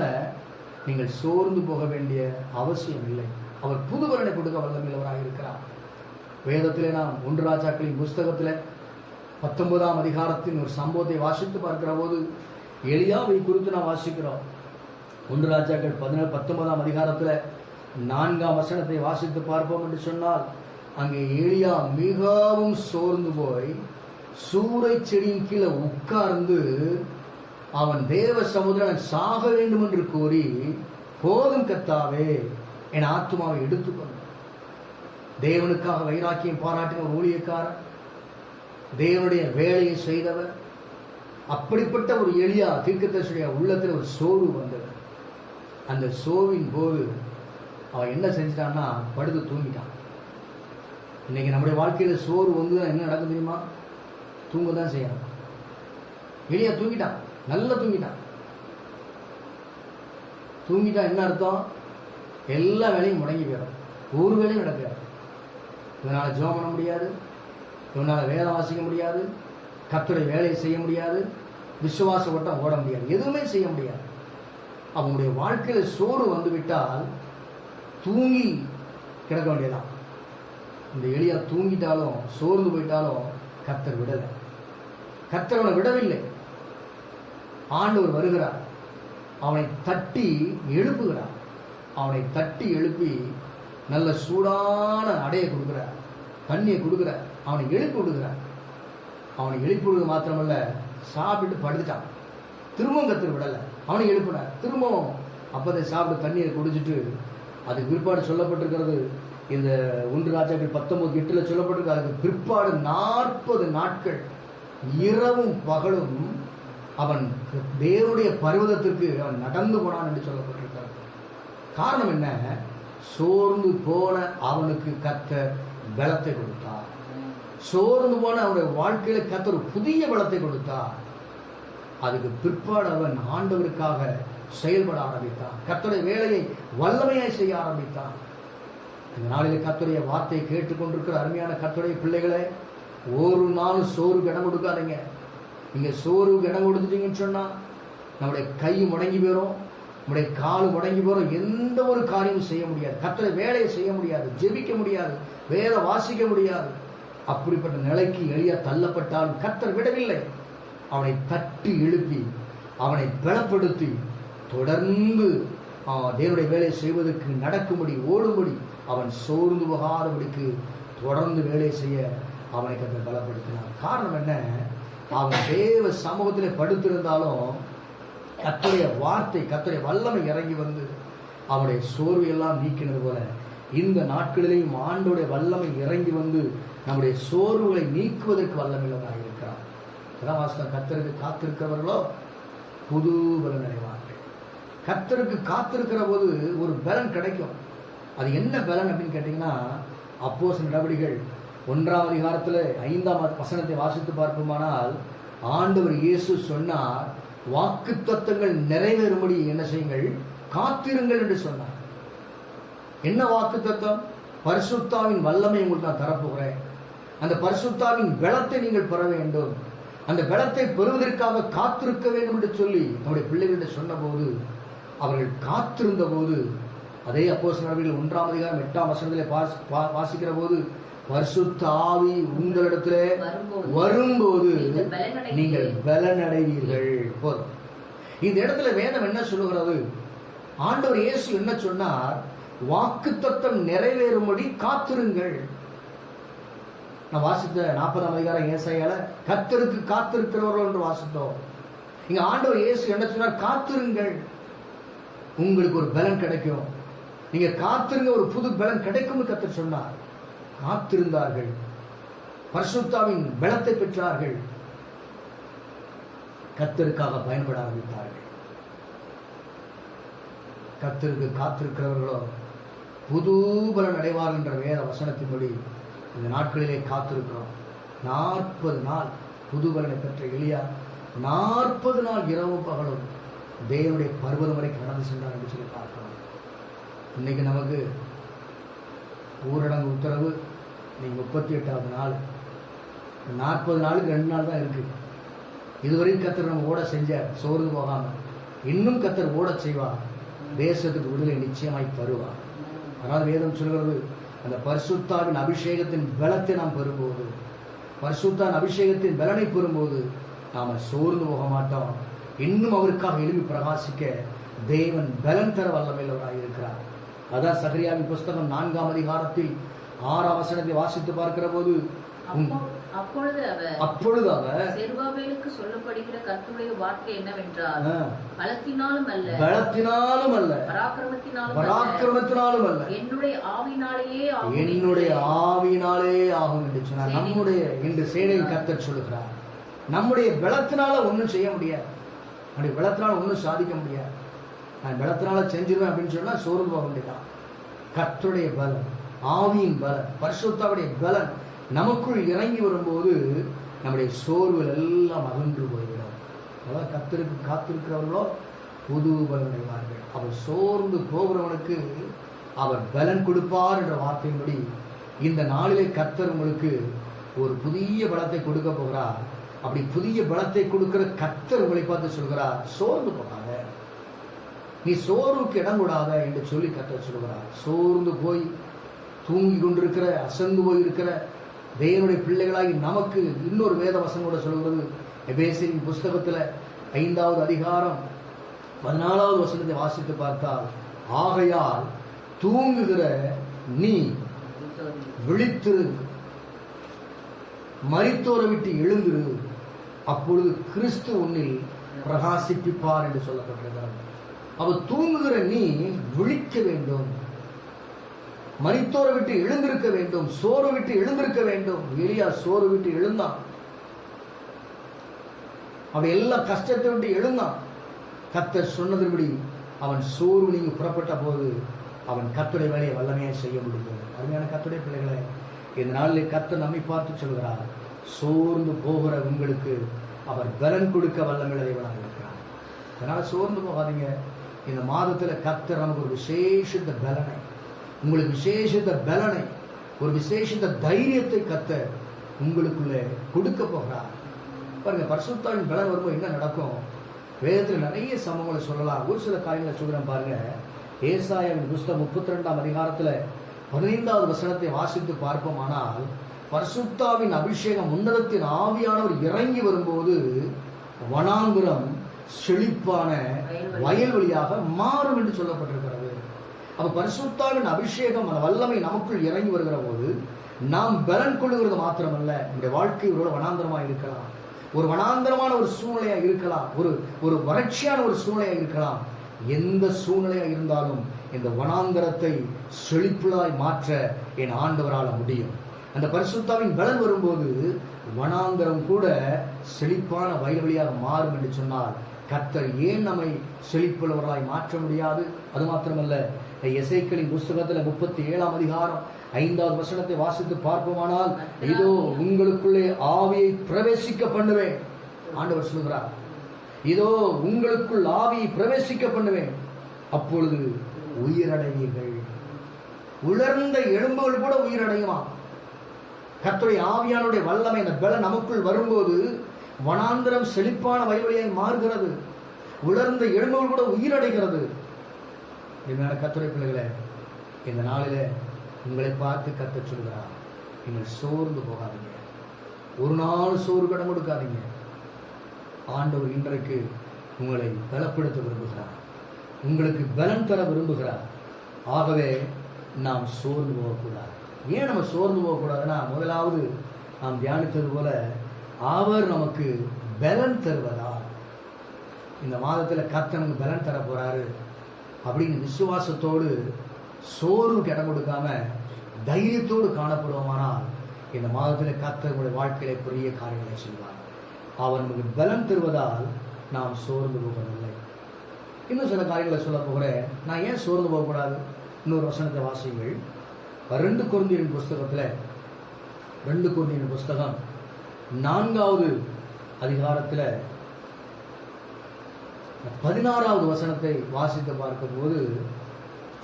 நீங்கள் சோர்ந்து போக வேண்டிய அவசியம் இல்லை. அவர் புது பலனை கொடுக்க வல்லமையுள்ளவராக இருக்கிறார். வேதத்திலே நாம் 1 ராஜாக்களின் புஸ்தகத்தில் 19ஆம் அதிகாரத்தின் ஒரு சம்பவத்தை வாசித்து பார்க்கிற போது, எலியாவை குறித்து நாம் வாசிக்கிறோம். 1 ராஜாக்கள் 19ஆம் அதிகாரத்தில் 4ஆம் வசனத்தை வாசித்து பார்ப்போம் என்று சொன்னால், அங்கே எலியா மிகவும் சோர்ந்து போய் சூறை செடியின் கீழே உட்கார்ந்து அவன் தேவ சமுத்திரன் சாக வேண்டும் என்று கூறி, போதும் கர்த்தாவே, என் ஆத்துமாவை எடுத்துக்கொண்டு. தேவனுக்காக வைராக்கியம் பாராட்டின ஒரு ஊழியக்காரர், தேவனுடைய வேலையை செய்தவர். அப்படிப்பட்ட ஒரு எலியா தீர்க்கதரிசியுடைய உள்ளத்தில் ஒரு சோர்வு வந்தது. அந்த சோர்வின் போது அவன் என்ன செஞ்சிட்டான்னா, படுத்து தூங்கிட்டான். இன்னைக்கு நம்முடைய வாழ்க்கையில சோர்வு வந்து என்ன நடக்கும் தெரியுமா? தூங்க தான் செய்யணும். எலியா தூங்கிட்டான், நல்லா தூங்கிட்டான். தூங்கிட்டா என்ன அர்த்தம்? எல்லா வேலையும் முடங்கி போயிடும், ஒரு வேலையும் நடக்காது. இவனால் ஜெபம் பண்ண முடியாது, இவனால் வேதம் வாசிக்க முடியாது, கர்த்தருடைய வேலையை செய்ய முடியாது, விசுவாச ஓட்டம் ஓட முடியாது, எதுவுமே செய்ய முடியாது. அவங்களுடைய வாழ்க்கையில் சோறு வந்துவிட்டால் தூங்கி கிடக்க வேண்டியதான். இந்த எலியா தூங்கிட்டாலும் சோர்ந்து போயிட்டாலும் கர்த்தர் விடலை. கர்த்தர் அவனை விடவில்லை. ஆண்டவர் வருகிறார், அவனை தட்டி எழுப்புகிறார். அவனை தட்டி எழுப்பி நல்ல சூடான அடையை கொடுக்கிறார், தண்ணியை கொடுக்கிறார், அவனை எழுப்பி விடுகிறார். அவனை எழுப்பி விடுவது மாத்திரமல்ல, சாப்பிட்டு படுத்துட்டான். திரும்பவும் கர்த்தர் விடலை, அவனை எழுப்பினார். திரும்பவும் அப்பதை சாப்பிட்டு தண்ணியை குடிச்சிட்டு, அதுக்கு பிற்பாடு சொல்லப்பட்டிருக்கிறது, இந்த 1 ராஜாக்கள் 19:8 சொல்லப்பட்டிருக்கு, அதுக்கு பிற்பாடு 40 நாட்கள் இரவும் பகலும் அவன் தேவனுடைய பர்வதத்திற்கு அவன் நடந்து போனான் என்று சொல்லப்பட்டிருக்கிறது. காரணம் என்ன? சோர்ந்து போன அவனுக்கு கர்த்தர் பலத்தை கொடுத்தார். சோர்ந்து போன அவனுடைய வாழ்க்கையில கர்த்தர் புதிய பலத்தை கொடுத்தார். அதுக்கு பிற்பாடு அவன் ஆண்டவருக்காக செயல்பட ஆரம்பித்தான். கர்த்தருடைய வேலையை வல்லமையாய் செய்ய ஆரம்பித்தான். இந்த நாளிலே கர்த்தருடைய வார்த்தையை கேட்டுக்கொண்டிருக்கிற அருமையான கர்த்தருடைய பிள்ளைகளே, ஒரு நாள் சோறுக்கு இடம் கொடுக்காதீங்க. நீங்க சோறுக்கு இடம் கொடுத்துட்டீங்கன்னு சொன்னா நம்முடைய கை முடங்கி போயிடும், நம்முடைய கால் முடங்கி போயிடும், எந்த ஒரு காரியமும் செய்ய முடியாது, கர்த்தருடைய வேலையை செய்ய முடியாது, ஜெபிக்க முடியாது, வேத வாசிக்க முடியாது. அப்படிப்பட்ட நிலைக்கு எளியா தள்ளப்பட்டாலும் கர்த்தர் விடவில்லை. அவனை தட்டி எழுப்பி அவனை பலப்படுத்தி தொடர்ந்து தேவனுடைய வேலையை செய்வதற்கு நடக்கும்படி ஓடும்படி அவன் சோர்ந்து போகாதபடிக்கு தொடர்ந்து வேலை செய்ய அவனை கர்த்தர் பலப்படுத்தினார். காரணம் என்ன? அவன் தேவ சமூகத்தில் படுத்திருந்தாலும் கர்த்தருடைய வார்த்தை, கர்த்தருடைய வல்லமை இறங்கி வந்து அவனுடைய சோர்வையெல்லாம் நீக்கினது போல இந்த நாட்களிலேயும் ஆண்டோடைய வல்லமை இறங்கி வந்து நம்முடைய சோர்வுகளை நீக்குவதற்கு வல்லமையுள்ளதாக இருக்கிறார். அதான் வாசனம், கர்த்தருக்கு காத்திருக்கிறவர்களோ புது பலன் அடைவார்கள். கர்த்தருக்கு காத்திருக்கிற போது ஒரு பலன் கிடைக்கும். அது என்ன பலன் அப்படின்னு கேட்டீங்கன்னா, அப்போஸ்தலர் நடவடிக்கைகள் 1ஆம் அதிகாரத்தில் 5ஆம் வசனத்தை வாசித்து பார்ப்போமானால், ஆண்டவர் இயேசு சொன்னார், வாக்குத்தத்தங்கள் நிறைவேறும்படி என்ன செய்யுங்கள், காத்திருங்கள் என்று சொன்னார். என்ன வாக்குத்தத்தம்? பரிசுத்தாவின் வல்லமை உங்களுக்கு நான் தரப்போகிறேன். அந்த பரிசுத்தாவின் பலத்தை நீங்கள் பெற வேண்டும். அந்த பலத்தை பெறுவதற்காக காத்திருக்க வேண்டும் என்று சொல்லி நம்முடைய பிள்ளைகளிடம் சொன்ன போது, அவர்கள் காத்திருந்த போது, அதே அப்போஸ்தலர் நடவடிக்கைகள் 1ஆம் அதிகாரம் 8ஆம் வசனத்திலே வாசிக்கிற போது, பரிசுத்த ஆவி உங்களிடத்திலே வரும்போது நீங்கள் பலன் அடைவீர்கள். போதும். இந்த இடத்துல வேதம் என்ன சொல்லுகிறது? ஆண்டவர் இயேசு என்ன சொன்னார்? வாக்குத்தத்தம் நிறைவேறும்படி காத்திருங்கள். நான் வாசித்த 40ஆம் அதிகாரம் ஏசாயால கர்த்தருக்கு காத்திருக்கிறவர்கள் என்று வாசித்தோம். இங்க ஆண்டவர் இயேசு என்ன சொன்னார்? காத்திருங்கள், உங்களுக்கு ஒரு பலன் கிடைக்கும். நீங்க காத்திருங்க, ஒரு புது பலன் கிடைக்கும்னு கர்த்தர் சொன்னார். காத்திருந்தார்கள், பரிசுத்தாவின் பலத்தை பெற்றார்கள், கர்த்தருக்காக பயன்பட ஆரம்பித்தார்கள். கர்த்தருக்கு காத்திருக்கிறவர்களோ புது பலன் அடைவார்கள் என்ற வேத வசனத்தின்படி இந்த நாட்களிலே காத்திருக்கிறோம். 40 நாள் புது பலனை பெற்ற எலியா 40 நாள் இரவும் பகலும் தேவனுடைய பர்வதம் வரை கடந்து சென்றார் என்று சொல்லி பார்க்கிறோம். இன்னைக்கு நமக்கு ஊரடங்கு உத்தரவு இன்னைக்கு 38வது நாள். 40 நாளுக்கு 2 நாள் தான் இருக்கு. இதுவரையும் கர்த்தர் நம்ம ஓட செஞ்சார், சோர்ந்து போகாம. இன்னும் கர்த்தர் ஓட செய்வார். தேசத்துக்கு விடுதலை நிச்சயமாய் தருவார். அதனால் வேதம் சொல்கிறது, அந்த பரிசுத்தாவின் அபிஷேகத்தின் பலத்தை நாம் பெறும்போது, பரிசுத்தாவின் அபிஷேகத்தின் பலனை பெறும்போது நாம் சோர்ந்து போக மாட்டோம். இன்னும் அவருக்காக எழுப்பி பிரகாசிக்க தேவன் பலன் தர வல்லமையுள்ளவராக இருக்கிறார். அதான் சகரியாவின் புஸ்தகம் 4ஆம் அதிகாரத்தில் 6ஆம் வசனத்தை வாசித்து பார்க்கிற போது, அப்பொழுது அவர் செருபாபேலுக்கு சொல்லப்படுகிற கர்த்தருடைய வார்த்தை என்னவென்றால், பலத்தினாலும் அல்ல, பராக்கிரமத்தினாலும் அல்ல, என்னுடைய ஆவியினாலே ஆகும் என்று சொன்னார். நம்முடைய இன்று சேனையில் கர்த்தர் சொல்லுகிறார், நம்முடைய பலத்தினால ஒன்றும் செய்ய முடியாது, நம்முடைய பலத்தினால ஒன்றும் சாதிக்க முடியாது. நான் பலத்தினால செஞ்சிருவேன் அப்படின்னு சொன்னா சோர்ந்து போக வேண்டியதான். கர்த்தருடைய பலன், ஆவியின் பலன், பரிசுத்தாவுடைய பலன் நமக்குள் இறங்கி வரும்போது நம்முடைய சோர்வுகள் எல்லாம் அகன்று போய்விடும். அதாவது கர்த்தருக்கு காத்திருக்கிறவர்களோ புது பலன் அடைவார்கள். அவர் சோர்ந்து போகிறவனுக்கு அவர் பலன் கொடுப்பார் என்ற வார்த்தையின்படி இந்த நாளிலே கர்த்தர் உங்களுக்கு ஒரு புதிய பலத்தை கொடுக்க போகிறார். அப்படி புதிய பலத்தை கொடுக்கிற கர்த்தர் உங்களை பார்த்து சொல்கிறார், சோர்ந்து போகாத, நீ சோர்வுக்கு இடம் கூடாத என்று சொல்லி கர்த்தர் சொல்கிறார். சோர்ந்து போய் தூங்கி கொண்டிருக்கிற, அசந்து போயிருக்கிற தேவனுடைய பிள்ளைகளாகி நமக்கு இன்னொரு வேத வசனம் கூட சொல்கிறது. எபேசியரின் புஸ்தகத்தில் 5வது அதிகாரம் 14வது வசனத்தை வாசித்து பார்த்தால், ஆகையால் தூங்குகிற நீ விழித்திரு, மரித்தோரை விட்டு எழுந்திரு, அப்பொழுது கிறிஸ்து உன்னில் பிரகாசிப்பிப்பார் என்று சொல்லப்பட்டிருக்கிறது. அப்ப தூங்குகிற நீ விழிக்க வேண்டும், மரித்தோரை விட்டு எழுந்திருக்க வேண்டும், சோறு விட்டு எழுந்திருக்க வேண்டும். எலியா சோறு விட்டு எழுந்தான், அவன் எல்லா கஷ்டத்தை விட்டு எழுந்தான். கர்த்தர் சொன்னதுபடி அவன் சோறு நீங்க புறப்பட்ட போது அவன் கர்த்தருடைய வேலையை வல்லமையாக செய்ய முடிந்தது. அருமையான கர்த்தருடைய பிள்ளைகளை, இந்த நாளில் கர்த்தர் நம்மை பார்த்து சொல்கிறார், சோர்ந்து போகிற உங்களுக்கு அவர் பலன் கொடுக்க வல்லமையுள்ள தேவனாக இருக்கிறார். அதனால சோர்ந்து போகாதீங்க. இந்த மாதத்தில் கர்த்தர் நமக்கு ஒரு விசேஷித்த பலனை, உங்களுக்கு விசேஷித்த பலனை, ஒரு விசேஷித்த தைரியத்தை கர்த்தர் உங்களுக்குள்ளே கொடுக்க போகிறார். பாருங்க, பரிசுத்தாவின் பலன் வரும்போது என்ன நடக்கும்? வேதத்தில் நிறைய சம்பவங்களை சொல்லலாம். ஒரு சில காரியங்களை சொல்கிறேன் பாருங்க. ஏசாயாவின் புஸ்தகம் 32ஆம் அதிகாரத்தில் 15வது வசனத்தை வாசித்து பார்ப்போமானால், பரிசுத்தாவின் அபிஷேகம், உன்னதத்தின் ஆவியானவர் இறங்கி வரும்போது வனாந்திரம் செழிப்பான வயல்வெளியாக மாறும் என்று சொல்லப்பட்டிருக்கிறது. அப்ப பரிசுத்தாவின் அபிஷேகம், அந்த வல்லமை நமக்குள் இறங்கி வருகிற போது நாம் பலன் கொள்ளுகிறது மாத்திரமல்ல, நம்முடைய வாழ்க்கை ஒரு வனாந்திரமாக இருக்கலாம், ஒரு வனாந்தரமான ஒரு சூழ்நிலையா இருக்கலாம், ஒரு வறட்சியான ஒரு சூழ்நிலையா இருக்கலாம். எந்த சூழ்நிலையா இருந்தாலும் இந்த வனாந்தரத்தை செழிப்புலாய் மாற்ற என் ஆண்டவரால் முடியும். அந்த பரிசுத்தாவின் பலன் வரும்போது வனாந்தரம் கூட செழிப்பான வயல்வெளியாக மாறும் என்று சொன்னால், கர்த்தர் ஏன் நம்மை செழிப்புள்ளவர்களாய் மாற்ற முடியாது? அது மாத்திரமல்ல, எசேக்கியேலின் புஸ்தகத்தில் 37ஆம் அதிகாரம் 5வது வசனத்தை வாசித்து பார்ப்போமானால், இதோ உங்களுக்குள்ளே ஆவியை பிரவேசிக்க பண்ணுவேன். ஆண்டவர் சொல்கிறார், இதோ உங்களுக்குள் ஆவியை பிரவேசிக்க பண்ணுவேன், அப்பொழுது உயிரடைவீர்கள். உலர்ந்த எலும்புகள் கூட உயிரடையுமா? கர்த்தருடைய ஆவியானுடைய வல்லமை, அந்த பலன் நமக்குள் வரும்போது வனாந்தரம் செழிப்பான வயல்வெளியாய் மாறுகிறது. உலர்ந்த எலும்புகள் கூட உயிரடைகிறது. கர்த்தருடைய பிள்ளைகளே, இந்த நாளிலே உங்களை பார்த்து கர்த்தர் சொல்கிறார், நீங்கள் சோர்ந்து போகாதீங்க, ஒரு நாள் சோறு கடன் கொடுக்காதீங்க. ஆண்டவர் இன்றைக்கு உங்களை பலப்படுத்த விரும்புகிறார், உங்களுக்கு பலன் தர விரும்புகிறார். ஆகவே நாம் சோர்ந்து போகக்கூடாது. ஏன் நம்ம சோர்ந்து போகக்கூடாதுன்னா, முதலாவது நாம் தியானித்தது போல அவர் நமக்கு பலன் தருவதால், இந்த மாதத்தில் கர்த்தர் நமக்கு பலன் தர போறாரு அப்படின்னு விசுவாசத்தோடு சோர்வுக்கு இடம் கொடுக்காம தைரியத்தோடு காணப்படுவோமானால், இந்த மாதத்தில் கர்த்தர் உங்களுடைய வாழ்க்கையில பெரிய காரியங்களை செய்வார். அவர் நமக்கு பலன் தருவதால் நாம் சோர்ந்து போகவில்லை. இன்னும் சில காரியங்களை சொல்ல போகிறேன். நான் ஏன் சோர்ந்து போகக்கூடாது? இன்னொரு வசனத்தை வாசியுங்கள். 2 கொரிந்தியரின் புஸ்தகத்தில் 2 கொரிந்தியரின் புஸ்தகம் 4வது அதிகாரத்தில் 16வது வசனத்தை வாசித்து பார்க்கும்போது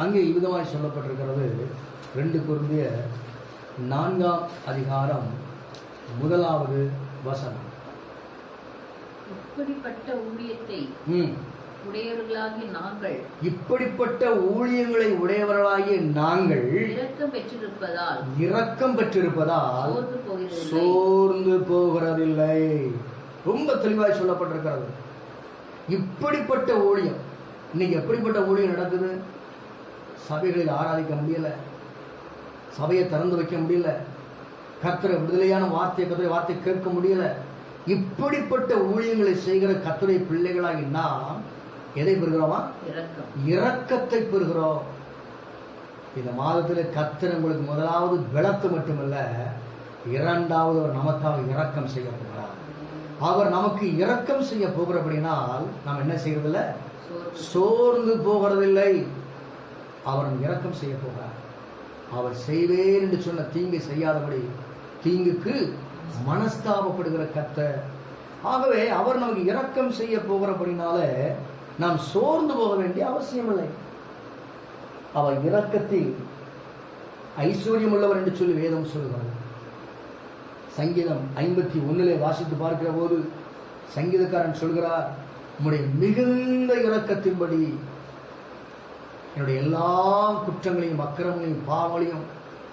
அங்கே இவ்விதமாய் சொல்லப்பட்டிருக்கிறது. 2 கொரிந்தியர் 4ஆம் அதிகாரம் 1வது வசனம். இப்படிப்பட்ட ஊழியத்தை உடையவர்களாகிய நாங்கள், இப்படிப்பட்ட ஊழியங்களை உடையவர்களாகிய நாங்கள் இரக்கம் பெற்றிருப்பதால் சோர்ந்து போகிறதில்லை. ரொம்ப தெளிவாய் சொல்லப்பட்டிருக்கிறது. இப்படிப்பட்ட ஊழியம். இன்னைக்கு எப்படிப்பட்ட ஊழியம் நடக்குது? சபைகளில் ஆராதிக்க முடியல, சபையை திறந்து வைக்க முடியல, கர்த்தரை விடுதலையான கர்த்தருடைய வார்த்தை கேட்க முடியல. இப்படிப்பட்ட ஊழியங்களை செய்கிற கர்த்தருடைய பிள்ளைகளாகி நாம் எதை பெறுகிறோமா? இரக்கத்தை பெறுகிறோம். இந்த மாதத்தில் கர்த்தர் உங்களுக்கு முதலாவது பலத்தை மட்டுமல்ல, இரண்டாவது அவர் நமக்காக இரக்கம் செய்ய போகிறார். அவர் நமக்கு இரக்கம் செய்ய போகிறபடினால் நாம் என்ன செய்யறதில்லை? சோர்ந்து போகிறதில்லை. அவர் இரக்கம் செய்ய போகிறார். அவர் செய்வேன் என்று சொன்ன தீங்கை செய்யாதபடி தீங்குக்கு மனஸ்தாபப்படுகிற கர்த்தர். ஆகவே அவர் நமக்கு இரக்கம் செய்ய போகிறபடினால நாம் சோர்ந்து போக வேண்டிய அவசியமில்லை. அவர் இரக்கத்தில் ஐஸ்வர்யம் உள்ளவர் என்று சொல்லி வேதம் சொல்கிறது. சங்கீதம் 51 வாசித்து பார்க்கிற போது சங்கீதக்காரன் சொல்கிறார், உம்முடைய மிகுந்த இரக்கத்தின்படி என்னுடைய எல்லா குற்றங்களையும் அக்கிரமங்களையும் பாவங்களையும்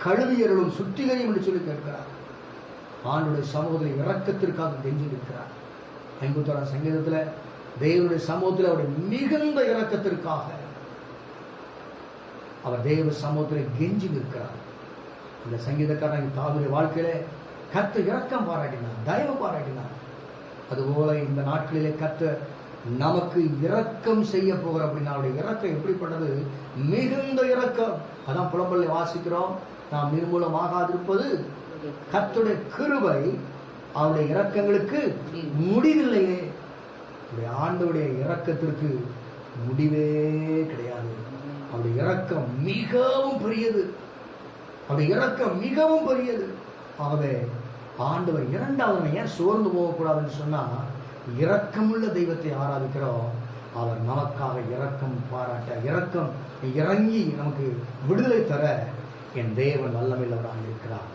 கழுவியர்களும் சுத்திகரியும் என்று சொல்லி கேட்கிறார். ஆண்டுடைய சமூகத்தில் இரக்கத்திற்காக கெஞ்சி இருக்கிறார். 51 சங்கீதத்தில் தேவனுடைய சமூகத்தில் அவருடைய மிகுந்த இரக்கத்திற்காக அவர் தேவ சமூகத்தில் கெஞ்சி நிற்கிறார். அந்த சங்கீதக்காரன் தாவூதுடைய வாழ்க்கையில கர்த்தர் இரக்கம் பாராட்டினார், தயவு பாராட்டினார். அதுபோல இந்த நாட்களிலே கர்த்தர் நமக்கு இரக்கம் செய்ய போகிற அப்படின்னா அவருடைய இரக்கம் எப்படிப்பட்டது? மிகுந்த இரக்கம். அதான் புலம்பல்ல வாசிக்கிறோம், நாம் நிர்மூலமாகாதிருப்பது கர்த்தருடைய கிருபை, அவருடைய இரக்கங்களுக்கு முடிவில்லையே. ஆண்டவருடைய இரக்கத்திற்கு முடிவே கிடையாது. அவருடைய இரக்கம் மிகவும் பெரியது, அவருடைய இரக்கம் மிகவும் பெரியது. ஆகவே ஆண்டவர் இரண்டாவது ஏன் சோர்ந்து போகக்கூடாதுன்னு சொன்னா, இரக்கமுள்ள தெய்வத்தை ஆராதிக்கிறோம். அவர் நமக்காக இரக்கம் பாராட்ட, இரக்கம் இறங்கி நமக்கு விடுதலை தர என் தேவன் வல்லமையுள்ளவராக இருக்கிறார்.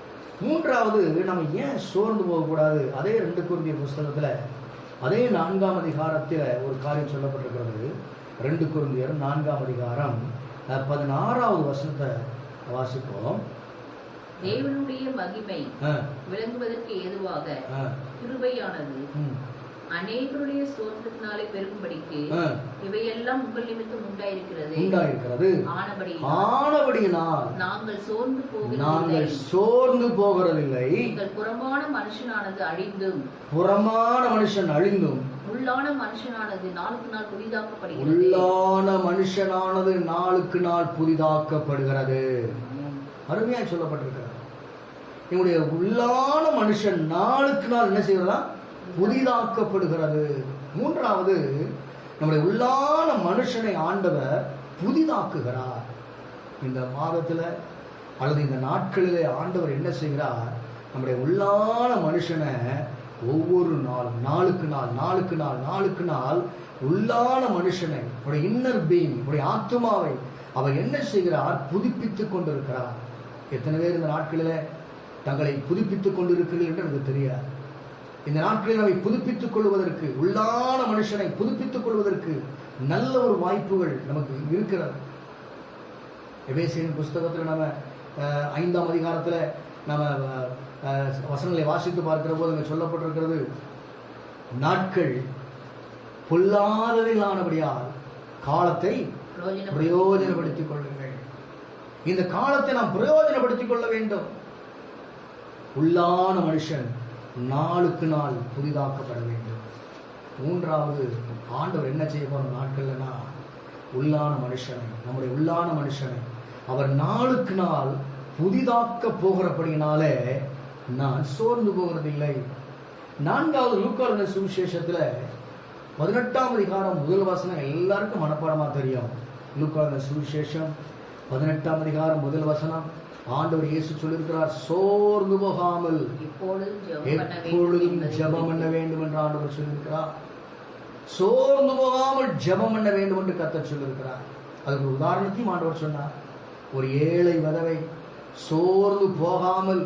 மூன்றாவது, நம்ம ஏன் சோர்ந்து போகக்கூடாது? அதே 2 கொரிந்தியர் புஸ்தகத்துல அதே 4ஆம் அதிகாரத்தில் ஒரு காரியம் சொல்லப்பட்டிருக்கிறது. 2 கொரிந்தியர் 4ஆம் அதிகாரம் 16வது வசனத்தை வாசிப்போம். தேவனுடைய மகிமை விளங்குவதற்கு ஏதுவாக கிருபையானது அநேகருடைய சோர்ந்தினாலே பெருகும்படிக்கு இவையெல்லாம் உங்கள் நிமித்தம் உண்டாயிருக்கிறது. ஆனபடியினால் நாங்கள் சோர்ந்து போகிறதில்லை. புறமான மனுஷனானது அழிந்தும் உள்ளான மனுஷனானது நாளுக்கு நாள் புதிதாக்கப்படுகிறது. அருமையாக சொல்லப்பட்டிருக்கிறது. என்னுடைய உள்ளான மனுஷன் நாளுக்கு நாள் என்ன செய்வதா? புதிதாக்கப்படுகிறது. மூன்றாவது, நம்முடைய உள்ளான மனுஷனை ஆண்டவர் புதிதாக்குகிறார். இந்த மாதத்தில் அல்லது இந்த நாட்களிலே ஆண்டவர் என்ன செய்கிறார்? நம்முடைய உள்ளான மனுஷனை ஒவ்வொரு நாளும் நாளுக்கு நாள் உள்ளான மனுஷனை, உடைய இன்னர் பீயிங், உடைய ஆத்மாவை அவர் என்ன செய்கிறார்? புதுப்பித்துக் கொண்டிருக்கிறார். எத்தனை பேர் இந்த நாட்களில் தங்களை புதுப்பித்துக் கொண்டிருக்கிறீர்கள் என்று எனக்கு தெரியாது. இந்த நாட்களில் நம்மை புதுப்பித்துக் கொள்வதற்கு, உள்ளான மனுஷனை புதுப்பித்துக் கொள்வதற்கு நல்ல ஒரு வாய்ப்புகள் நமக்கு இருக்கிறது. எபேசியரின் புஸ்தகத்தில் நம்ம 5ஆம் அதிகாரத்தில் நம்ம வசனங்களை வாசித்து பார்க்கிற போது அங்கே சொல்லப்பட்டிருக்கிறது, நாட்கள் பொல்லாதவைகளானபடியால் காலத்தை பிரயோஜனப்படுத்திக் கொள்ளுங்கள். இந்த காலத்தை நாம் பிரயோஜனப்படுத்திக் கொள்ள வேண்டும். உள்ளான மனுஷன் நாளுக்கு நாள் புதிதாக்கப்பட வேண்டும். மூன்றாவது, ஆண்டவர் என்ன செய்ய போற நாட்கள்னா, உள்ளான மனுஷனை, நம்முடைய உள்ளான மனுஷனை அவர் நாளுக்கு நாள் புதிதாக்க போகிறபடினாலே நான் சோர்ந்து போகிறதில்லை. 4வது லூக்கான சுவிசேஷத்துல 18ஆம் அதிகாரம் 1 வசனம் எல்லாருக்கும் மனப்பாடமா தெரியும். லூக்கான சுவிசேஷம் 18ஆம் அதிகாரம் 1 வசனம் ஆண்டவர் இயேசு சொல்லியிருக்கிறார், சோர்ந்து போகாமல் எப்பொழுதும் ஜெபம் பண்ண வேண்டும் என்று ஆண்டவர் சொல்லியிருக்கிறார். சோர்ந்து போகாமல் ஜெபம் பண்ண வேண்டும் என்று கர்த்தர் சொல்லியிருக்கிறார். அதுக்கு ஒரு உதாரணத்தையும் ஆண்டவர் சொன்னார். ஒரு ஏழை விதவை சோர்ந்து போகாமல்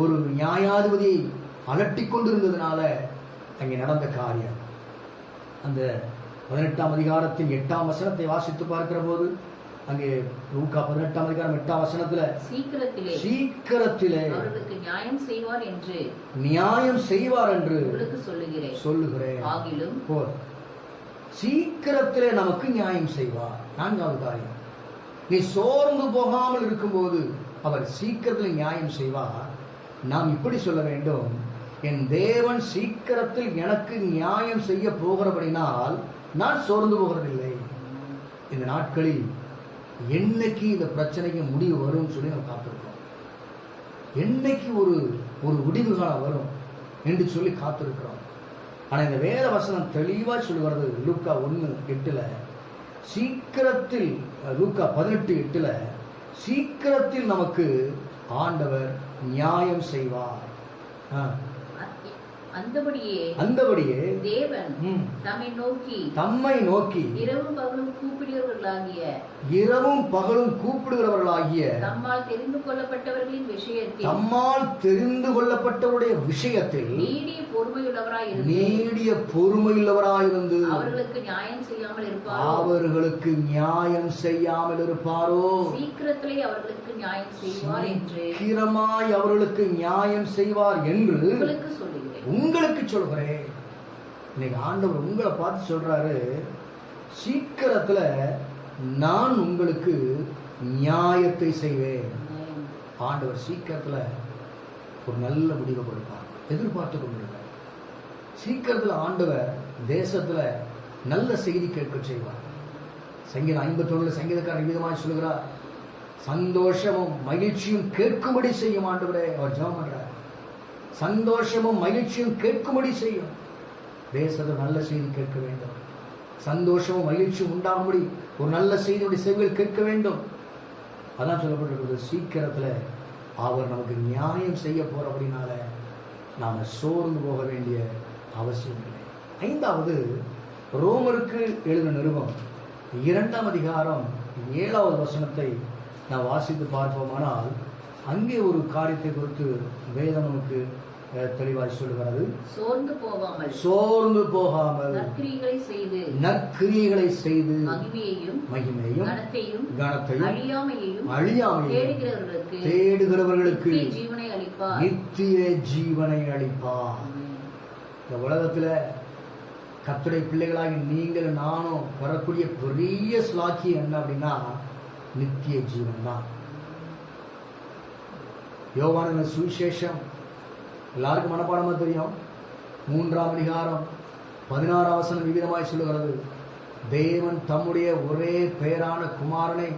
ஒரு நியாயாதிபதியை அலட்டிக் கொண்டிருந்ததுனால அங்கே நடந்த காரியம். அந்த 18ஆம் அதிகாரத்தின் 8ஆம் வசனத்தை வாசித்து பார்க்கிற போது அங்கே லூக்கா 18ஆம் அதிகாரம் 8ஆம் வசனத்துல சீக்கிரத்திலே அவர்களுக்கு நியாயம் செய்வார் என்று சொல்லுகிறேன். ஆகிலும் சீக்கிரத்திலே நமக்கு நியாயம் செய்வார். 4வது காரியம், நீ சோர்ந்து போகாமல் இருக்கும்போது அவர் சீக்கிரத்தில் நியாயம் செய்வார். நாம் இப்படி சொல்ல வேண்டும், என் தேவன் சீக்கிரத்தில் எனக்கு நியாயம் செய்ய போகிறபடினால் நான் சோர்ந்து போகிறதில்லை. இந்த நாட்களில் என்னைக்கு இந்த பிரச்சனைக்கு முடிவு வரும் சொல்லி நம்ம காத்திருக்கோம். என்னைக்கு ஒரு விடிவு காலம் வரும் என்று சொல்லி காத்திருக்கிறோம். ஆனால் இந்த வேத வசனம் தெளிவாக சொல்கிறது. லூக்கா 1:8 சீக்கிரத்தில், லூக்கா 18:8 சீக்கிரத்தில் நமக்கு ஆண்டவர் நியாயம் செய்வார். அந்தபடியே தேவன் தம்மை நோக்கி இரவும் பகலும் கூப்பிடுகிறவர்களாகிய தம்மால் தெரிந்து கொள்ளப்பட்டவருடைய விஷயத்தில் நீடிய பொறுமையுள்ளவராயிருந்து அவர்களுக்கு நியாயம் செய்யாமல் இருப்பாரோ? சீக்கிரத்திலே அவர்களுக்கு நியாயம் செய்வார் என்று சீக்கிரமாய் அவர்களுக்கு நியாயம் செய்வார் என்று உங்களுக்கு சொல்கிறேன். இன்னைக்கு ஆண்டவர் உங்களை பார்த்து சொல்றாரு, சீக்கிரத்துல நான் உங்களுக்கு நியாயத்தை செய்வேன். ஆண்டவர் சீக்கிரத்துல ஒரு நல்ல முடிவை கொடுப்பார், எதிர்பார்த்து கொண்டிருக்கார். சீக்கிரத்துல ஆண்டவர் தேசத்துல நல்ல செய்தி கேட்க செய்வார். சங்கீதம் 51 சங்கீதக்காரர் விதமாக சொல்கிறார், சந்தோஷமும் மகிழ்ச்சியும் கேட்கும்படி செய்யும் ஆண்டவரே. அவர் ஜெபம் பண்றார், சந்தோஷமும் மகிழ்ச்சியும் கேட்கும்படி செய்யும். தேசத்தில் நல்ல செய்தி கேட்க வேண்டும், சந்தோஷமும் மகிழ்ச்சியும் உண்டாகும்படி ஒரு நல்ல செய்தியுடைய செவிகள் கேட்க வேண்டும். அதான் சொல்லப்பட்டிருக்கிறது, சீக்கிரத்துல அவர் நமக்கு நியாயம் செய்ய போறபடினால நாம சோர்ந்து போக வேண்டிய அவசியம் இல்லை. 5வது ரோமருக்கு எழுதின நிருபம் 2ஆம் அதிகாரம் 7வது வசனத்தை நான் வாசித்து பார்ப்போமானால், அங்கே ஒரு காரியத்தை குறித்து வேதம் நமக்கு தெளிவாய் சொல்லுகிறது. சோர்ந்து போகாமல் நற்கிரியைகளை செய்து மகிமையையும் கனத்தையும் அழியாமையும் தேடுகிறவர்களுக்கு நித்திய ஜீவனை அளிப்பார். இந்த உலகத்துல கர்த்தருடைய பிள்ளைகளாகி நீங்கள் நானும் வரக்கூடிய பெரிய ஸ்லாக்கியம் என்ன அப்படின்னா நித்திய ஜீவன் தான். யோவானின் சுவிசேஷம் எல்லாருக்கும் மனப்பாடமா தெரியும். 3ஆம் அதிகாரம் 16ஆம் வசனம் விவிதமாய் சொல்லுகிறது, தேவன் தம்முடைய ஒரே பெயரான குமாரனை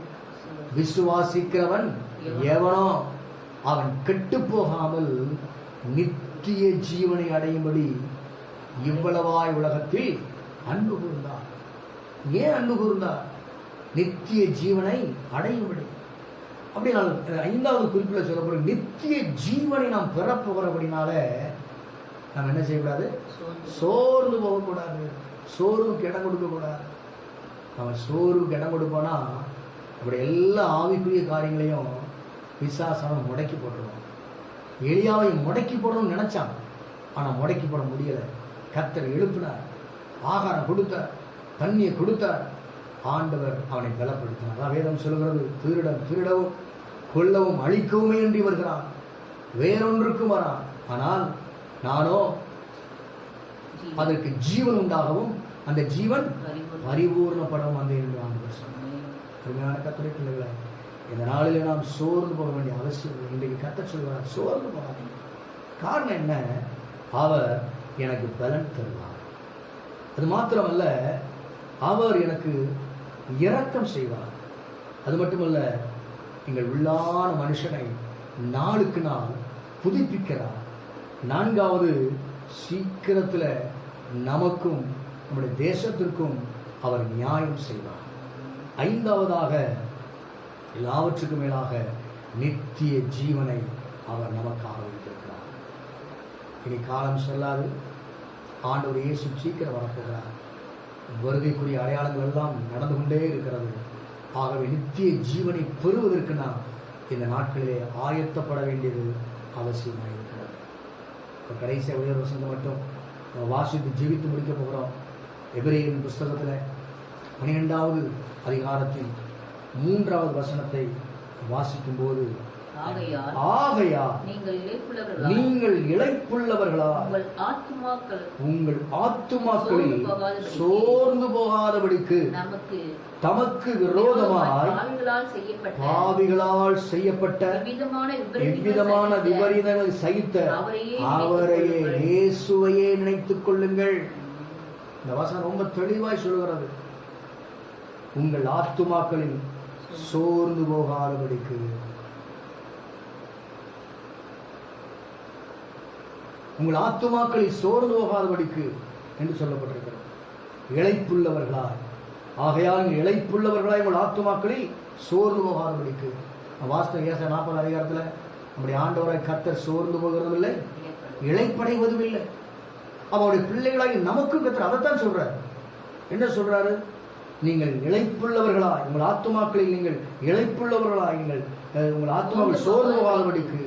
விசுவாசிக்கிறவன் எவனோ அவன் கெட்டு போகாமல் நித்திய ஜீவனை அடையும்படி இவ்வளவாய் உலகத்தில் அன்பு கூர்ந்தார். ஏன் அன்பு கூர்ந்தார்? நித்திய ஜீவனை அடையும்படி. அப்படின்னா 5வது குறிப்பில் சொல்லப்படும் நித்திய ஜீவனை நாம் பெறப்போகிறபடினால நாம் என்ன செய்யக்கூடாது? சோர்ந்து போகக்கூடாது, சோர்வுக்கு இடம் கொடுக்கக்கூடாது. நம்ம சோர்வுக்கு இடம் கொடுப்போம்னா அப்படி எல்லா ஆவிக்குரிய காரியங்களையும் பிசாசான முடக்கி போட்டுருவோம். எலியாவை முடக்கி போடணும்னு நினைச்சான், ஆனால் முடக்கி போட முடியலை. கர்த்தர் எழுப்பினார், ஆகாரம் கொடுத்தார், தண்ணியை கொடுத்தார், ஆண்டவர் அவனை பலப்படுத்தினார். வேதம் சொல்கிறது, திருடவும் கொல்லவும் அழிக்கவுமே என்று வருகிறான், வேறொன்றுக்கும் வரான். ஆனால் நானோ அதற்கு ஜீவன் உண்டாகவும் அந்த ஜீவன் பரிபூர்ணப்படவும் வந்தேன் என்று ஆண்டவர் சொன்னார். அருமையான கர்த்தருடைய பிள்ளைகளை, இந்த நாளிலே நாம் சோர்ந்து போக வேண்டிய அவசியம் இல்லை. இன்றைக்கு கர்த்தர் சொல்கிறார், சோர்ந்து போகாதீங்க. காரணம் என்ன? அவர் எனக்கு பலன் தருவார். அது மாத்திரமல்ல, அவர் எனக்கு இரக்கம் செய்வார். அது மட்டுமல்ல, எங்கள் உள்ளான மனுஷனை நாளுக்கு நாள் புதுப்பிக்கிறார். 4வது, சீக்கிரத்தில் நமக்கும் நம்முடைய தேசத்திற்கும் அவர் நியாயம் செய்வார். 5வதாக, எல்லாவற்றுக்கும் மேலாக நித்திய ஜீவனை அவர் நமக்காக வைத்திருக்கிறார். இனி காலம் செல்லாது, ஆண்டவர் இயேசு சீக்கிரம் வரப்போகிறார். வருகைக்குரிய அடையாளங்கள் எல்லாம் நடந்து கொண்டே இருக்கிறது. ஆகவே நித்திய ஜீவனை பெறுவதற்கு நாம் இந்த நாட்களிலே ஆயத்தப்பட வேண்டியது அவசியமாக இருக்கிறது. இப்போ கடைசியாக உயர் வசனத்தை மட்டும் வாசித்து ஜீவித்து முடிக்க போகிறோம். எபிரேயரின் புஸ்தகத்தில் 12வது அதிகாரத்தின் 3வது வசனத்தை வாசிக்கும் போது, ஆகையால் நீங்கள் இளைப்புள்ளவர்களா உங்கள் ஆத்துமாக்களில் சோர்ந்து போகாதபடிக்கு தமக்கு விரோதமாய் பாவிகளால் செய்யப்பட்ட எவ்விதமான விபரீதங்களை சகித்த அவரையே இயேசுவையே நினைத்துக் கொள்ளுங்கள். இந்த வசனம் ரொம்ப தெளிவாய் சொல்கிறது, உங்கள் ஆத்துமாக்களில் சோர்ந்து போகாதபடிக்கு. உங்கள் ஆத்துமாக்களில் சோர்ந்து போகாதபடிக்கு என்று சொல்லப்பட்டிருக்கிறது. இளைப்புள்ளவர்களாய், ஆகையால் இளைப்புள்ளவர்களாய் உங்கள் ஆத்துமாக்களில் சோர்ந்து போகாதபடிக்கு. வாஸ்தவ ஏசாயா 40 அதிகாரத்தில் நம்முடைய ஆண்டவராய் கர்த்தர் சோர்ந்து போகிறதும் இல்லை, இளைப்படைவதும் இல்லை. அவருடைய பிள்ளைகளாகி நமக்கும் கர்த்தர் அதைத்தான் சொல்றாரு. என்ன சொல்றாரு? நீங்கள் இளைப்புள்ளவர்களாய், உங்கள் ஆத்துமாக்களில் நீங்கள் இளைப்புள்ளவர்களாய், நீங்கள் உங்கள் ஆத்துமாக்கள் சோர்ந்து போகாதபடிக்கு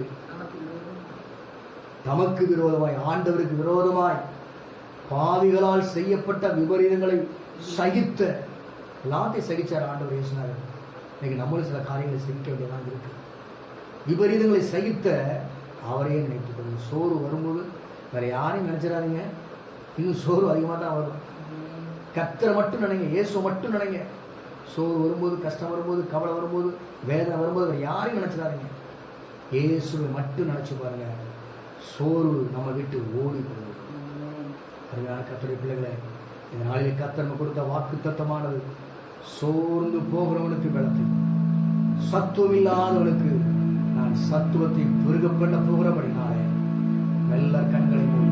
தமக்கு விரோதமாய், ஆண்டவருக்கு விரோதமாய் பாவிகளால் செய்யப்பட்ட விபரீதங்களை சகித்த, எல்லாத்தையும் சகிச்சார் ஆண்டவர் இயேசுனார். இன்னைக்கு நம்மளும் சில காரியங்களை சகிக்க வேண்டியதாக இருக்கு. விபரீதங்களை சகித்த அவரையே நினைத்துக் கொள்ளுங்க. சோறு வரும்போது வேற யாரையும் நினைச்சிடாதீங்க, இன்னும் சோறு அதிகமாக தான் வரும். கர்த்தரை மட்டும் நினைங்க, இயேசு மட்டும் நினைங்க. சோறு வரும்போது, கஷ்டம் வரும்போது, கவலை வரும்போது, வேதனை வரும்போது வேற யாரையும் நினைச்சிடாதீங்க, இயேசுவை மட்டும் நினைச்சு பாருங்க. சோறு நம்ம விட்டு ஓடி போகுது. அருமையான கர்த்தருடைய பிள்ளைகளை, இந்த நாளிலே கர்த்தர் நம்ம கொடுத்த வாக்கு தத்தமானது, சோர்ந்து போகிறவனுக்கு பலத்தை, சத்துவம் இல்லாதவனுக்கு நான் சத்துவத்தை பெருக பண்ண போகிறபடினாலே மெல்ல கண்களை மூடி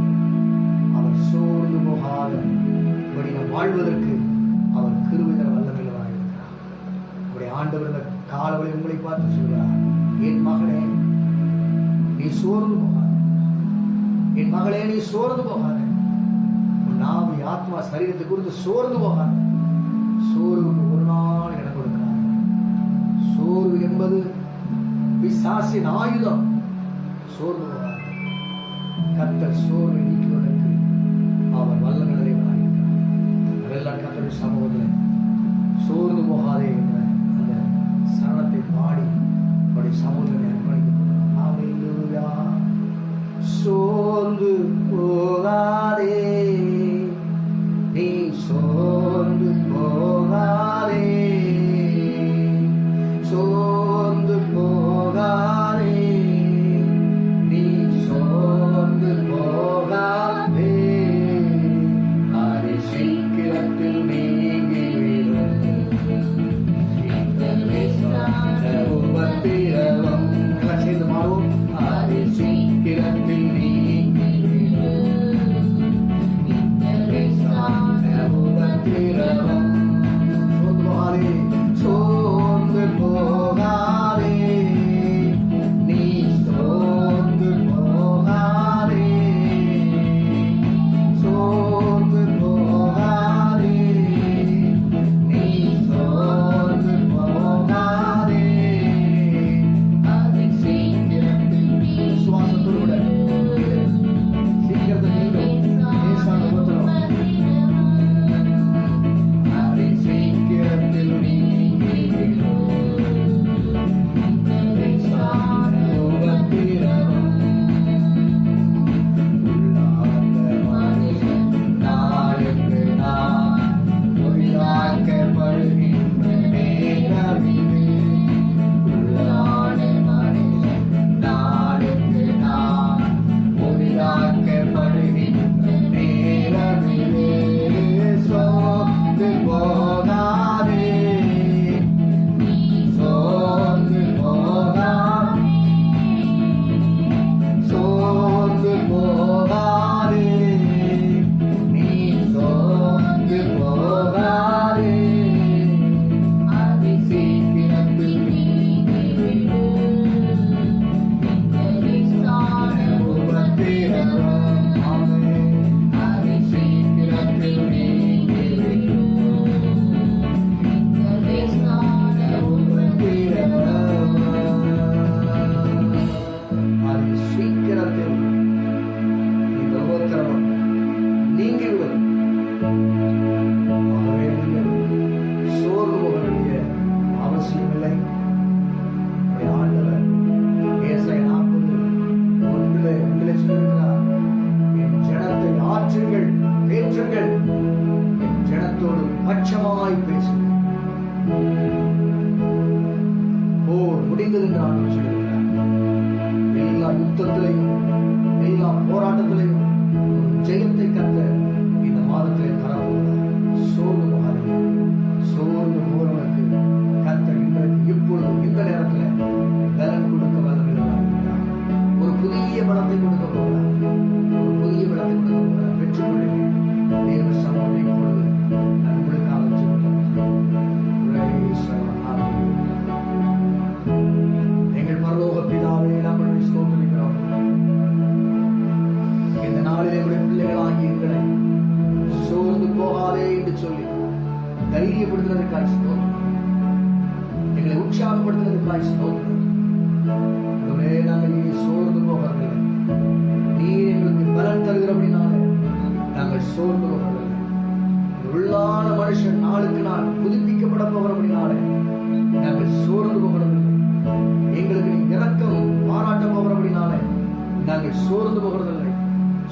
அவர் சோர்ந்து போகாதபடி நாம் வாழ்வதற்கு அவர் கிருபையின் வல்லமையுள்ளவராக இருக்கிறார். அவருடைய ஆண்டவர் இந்த காலவழி உங்களை பார்த்து சொல்கிறார், என் மகனே நீ சோர்ந்து போகாத, என் மகளே நீ சோர்ந்து போகாத, நாவி ஆத்மா சரீரத்தை குறித்து சோர்ந்து போகாத. சோர்வுக்கு ஒரு நாள் இடம் கொடுக்கிறார். சோர்வு என்பது பிசாசின் ஆயுதம். சோர்வு போகாத. கர்த்தர் சோர்வை நீக்குவதற்கு அவர் வல்லமையுள்ளவராக இருக்கிறார். அதெல்லாம் கர்த்தருடைய சமூகத்தில் சோர்ந்து போகாதே என்ற அந்த சரணத்தை பாடி அவருடைய சமூகத்தை அர்ப்பணிக்கப்படுகிறார். ஹல்லேலூயா. சோர்ந்து போகாதே, நீ சோர்ந்து போகாதே, சோர்ந்து போகாதே, நீ சோர்ந்து போகாதே, அது சீக்கிரத்தில் நீங்கிவிடும். உபத்திரவம் எல்லாம் சேர்ந்து மாறுவோம். அது சீக்கிரத்தில் சோர்ந்து போகாதே, நீ சோர்ந்து போகாதே, சோர்ந்து போகாதே, நீ சோர்ந்து போகாதே, அதை சீக்கிரத்தில் விசுவாசத்தோடு விட சீக்கிரத்தில் நீங்கும். லேசான உபத்திரவம் அதை சீக்கிரத்தில் முடிந்தது என்று ஆண்டவர் சொல்லியிருக்கிறார். எல்லா யுத்தத்திலையும் எல்லா போராட்டத்திலையும் ஜெயத்தை கர்த்தர் இந்த மாதத்திலே தரப்போகிறார். சோர்ந்து போகாதீங்க. சோர்ந்து போறவனுக்கு கர்த்தர் இன்றைக்கு இப்பொழுது இந்த நேரத்தில் பலன் கொடுக்க வல்லமையுள்ளவராக இருக்கிறார். ஒரு புதிய பலத்தை கொடுக்க போகிறார். ஒரு புதிய பலத்தை கொடுக்க போகிறார். பெற்றுக்கொள்ளுங்கள். தேவ சமூகம் இப்பொழுது நான் உங்களுக்காக ஜெபிக்கிறேன். எங்கள் பரலோக பிதாவே, நாங்கள் ஸ்தோத்திரிக்கிறோம். இந்த நாளிலே எங்களுடைய பிள்ளைகளாக பிள்ளைகளாகிய எங்களை சோர்ந்து போகாதே என்று சொல்லி தைரியப்படுத்துவதற்காக ஸ்தோத்திரம். எங்களை உற்சாகப்படுத்துவதற்காக ஸ்தோத்திரம். நாங்கள் இனி சோர்ந்து போகவில்லை. நீர் எங்களுக்கு பலன் தருகிறபடினாலே நாங்கள் சோர்ந்து போகவில்லை. உள்ளான மனுஷன் நாளுக்கு நாள் புதுப்பிக்கப்பட போகிறபடினாலே நாங்கள் சோர்ந்து போகிறதில்லை. எங்களுக்கு நீ இரக்கம் பாராட்ட போகிறபடினாலே நாங்கள் சோர்ந்து போகிறதில்லை.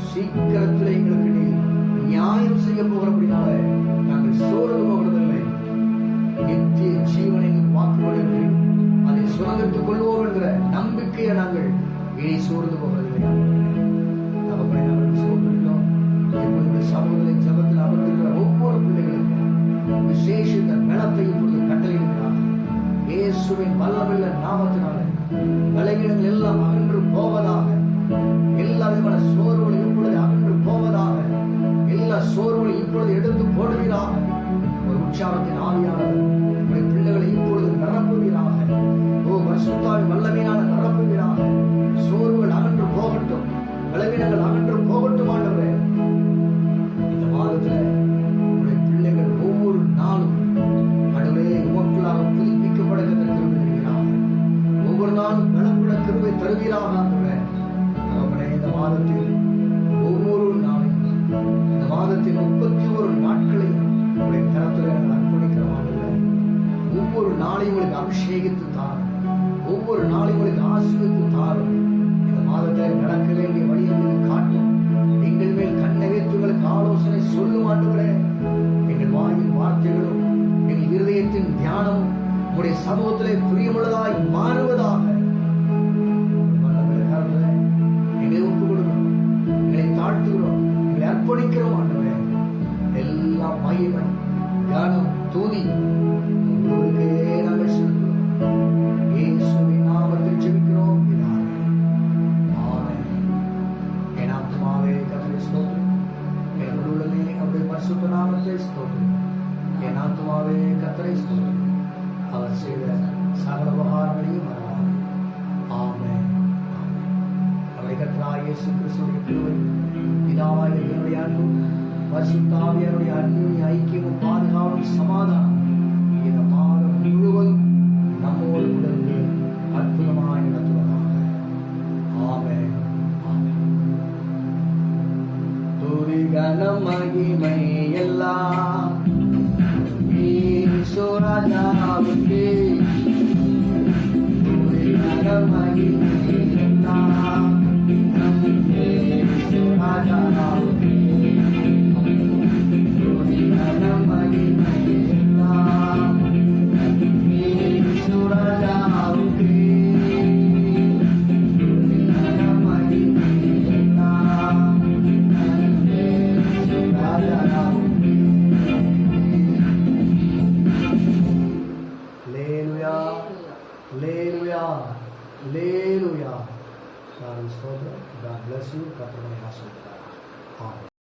சீக்கிரத்தில் எங்களுக்கு நீ நியாயம் செய்ய போகிறபடினாலே நாங்கள் சோர்ந்து போகிறதில்லை. நித்திய ஜீவனை வாக்கு கொடுக்கிறேன், அதை சுதந்திரத்துக் கொள்வோம் என்கிற நம்பிக்கையை நாங்கள் இனி சோர்ந்து போகிறதில்லை. அவர்களை நாங்கள் சோர்ந்திருக்கிறோம். இப்பொழுது சமூகத்திலே ஜபத்தில் அமர்ந்திருக்கிற ஒவ்வொரு பிள்ளைகளுக்கும் விசேஷித்த பலத்தை இப்பொழுது கட்டளையிடுகிறார். இயேசுவின் வல்லமையுள்ள நாமத்தினாலே பலவீனங்கள் எல்லாம் அகன்று போவதாக. எல்லா விதமான சோர்வுகளும் இப்பொழுது அகன்று போவதாக. எல்லா சோர்வுகளையும் இப்பொழுது எடுத்து போடுவீராக. ஒரு உற்சாகத்தின் ஆவியானவர் உடைய பிள்ளைகளை இப்பொழுது நிரப்புவீராக. ஓ பரிசுத்தாவின் வல்லமையினால நிரப்புவீராக. சோர்வுகள் அகன்று போகட்டும், பலவீனங்கள் அகன்று போகட்டும். ஆண்டவரே, இந்த மாதத்தில் உடைய பிள்ளைகள் ஒவ்வொரு நாளும் ஆண்டவரே உமக்குள்ளாக புதுப்பிக்கப்பட கிருபை. ஒவ்வொரு நாளும் பலப்பட கிருபை தருவீராக. ஆண்டவரே, இந்த மாதத்தில் ஒவ்வொரு நாளையும், இந்த மாதத்தில் 31 நாட்களையும் உடைய கரத்தில் நாங்கள் அர்ப்பணிக்கிறோம். ஆண்டவரே, ஒவ்வொரு நாளையும் உங்களுக்கு அபிஷேகித்து தாரும். ஒவ்வொரு நாளையும் உங்களுக்கு ஆசீர்வதித்து தாரும். இந்த மாதத்தில் நடக்க வேண்டிய வழி எங்களுக்கு காட்டும். எங்கள் மேல் கண்ணை வைத்து உங்களுக்கு ஆலோசனை சொல்லும். ஆண்டவரே, எங்கள் வாயின் வார்த்தைகளும் எங்கள் இருதயத்தின் தியானமும் உடைய சமூகத்திலே பிரியமுள்ளதாய் மாறுவதாக. எங்களை ஒப்பு கொடுக்கிறோம், எங்களை தாழ்த்துகிறோம், எங்களை அர்ப்பணிக்கிறோம். ஆண்டவரே, எல்லாம் மகிமை தியானம் தூதி உங்களுக்கே நாங்கள் செலுத்துகிறோம். இயேசுவின் நாமத்தில் ஜெபிக்கிறோம் பிதாவே, ஆமென். என் ஆத்துமாவே கர்த்தரை ஸ்தோத்திரம், என் உள்ளமே அவருடைய பரிசுத்த நாமத்தை ஸ்தோத்திரம். என் ஆத்துமாவே கர்த்தரை ஸ்தோத்திரம், அவர் செய்த சகல உபகாரங்களையும் மறவாதே. ஆமென். நம்முடைய கர்த்தராகிய இயேசு கிறிஸ்துவின் கிருபை, பிதாவாகிய தேவனுடைய அன்பும் பரிசுத்த ஆவியாருடைய அன்பின் ஐக்கியமும் பாதுகாப்பும் சமாதானம் இந்த மாதம் முழுவதும் நம்மோடு உடனே அற்புதமாய் நடத்துவதாக. ஆமென். துதி கனம் மகிமை எல்லாம் ஈஸ்வரஜாவுக்கே. துதி கனம் மகிமை எல்லாம் ஈஸ்வரஜாவுக்கே. துதி கனம் மகிமை எல்லாம் ஈஸ்வரஜாவுக்கே. துதி கனம் மகிமை எல்லாம் ஈஸ்வரஜாவுக்கே. Hallelujah. Hallelujah. God bless you. God bless you.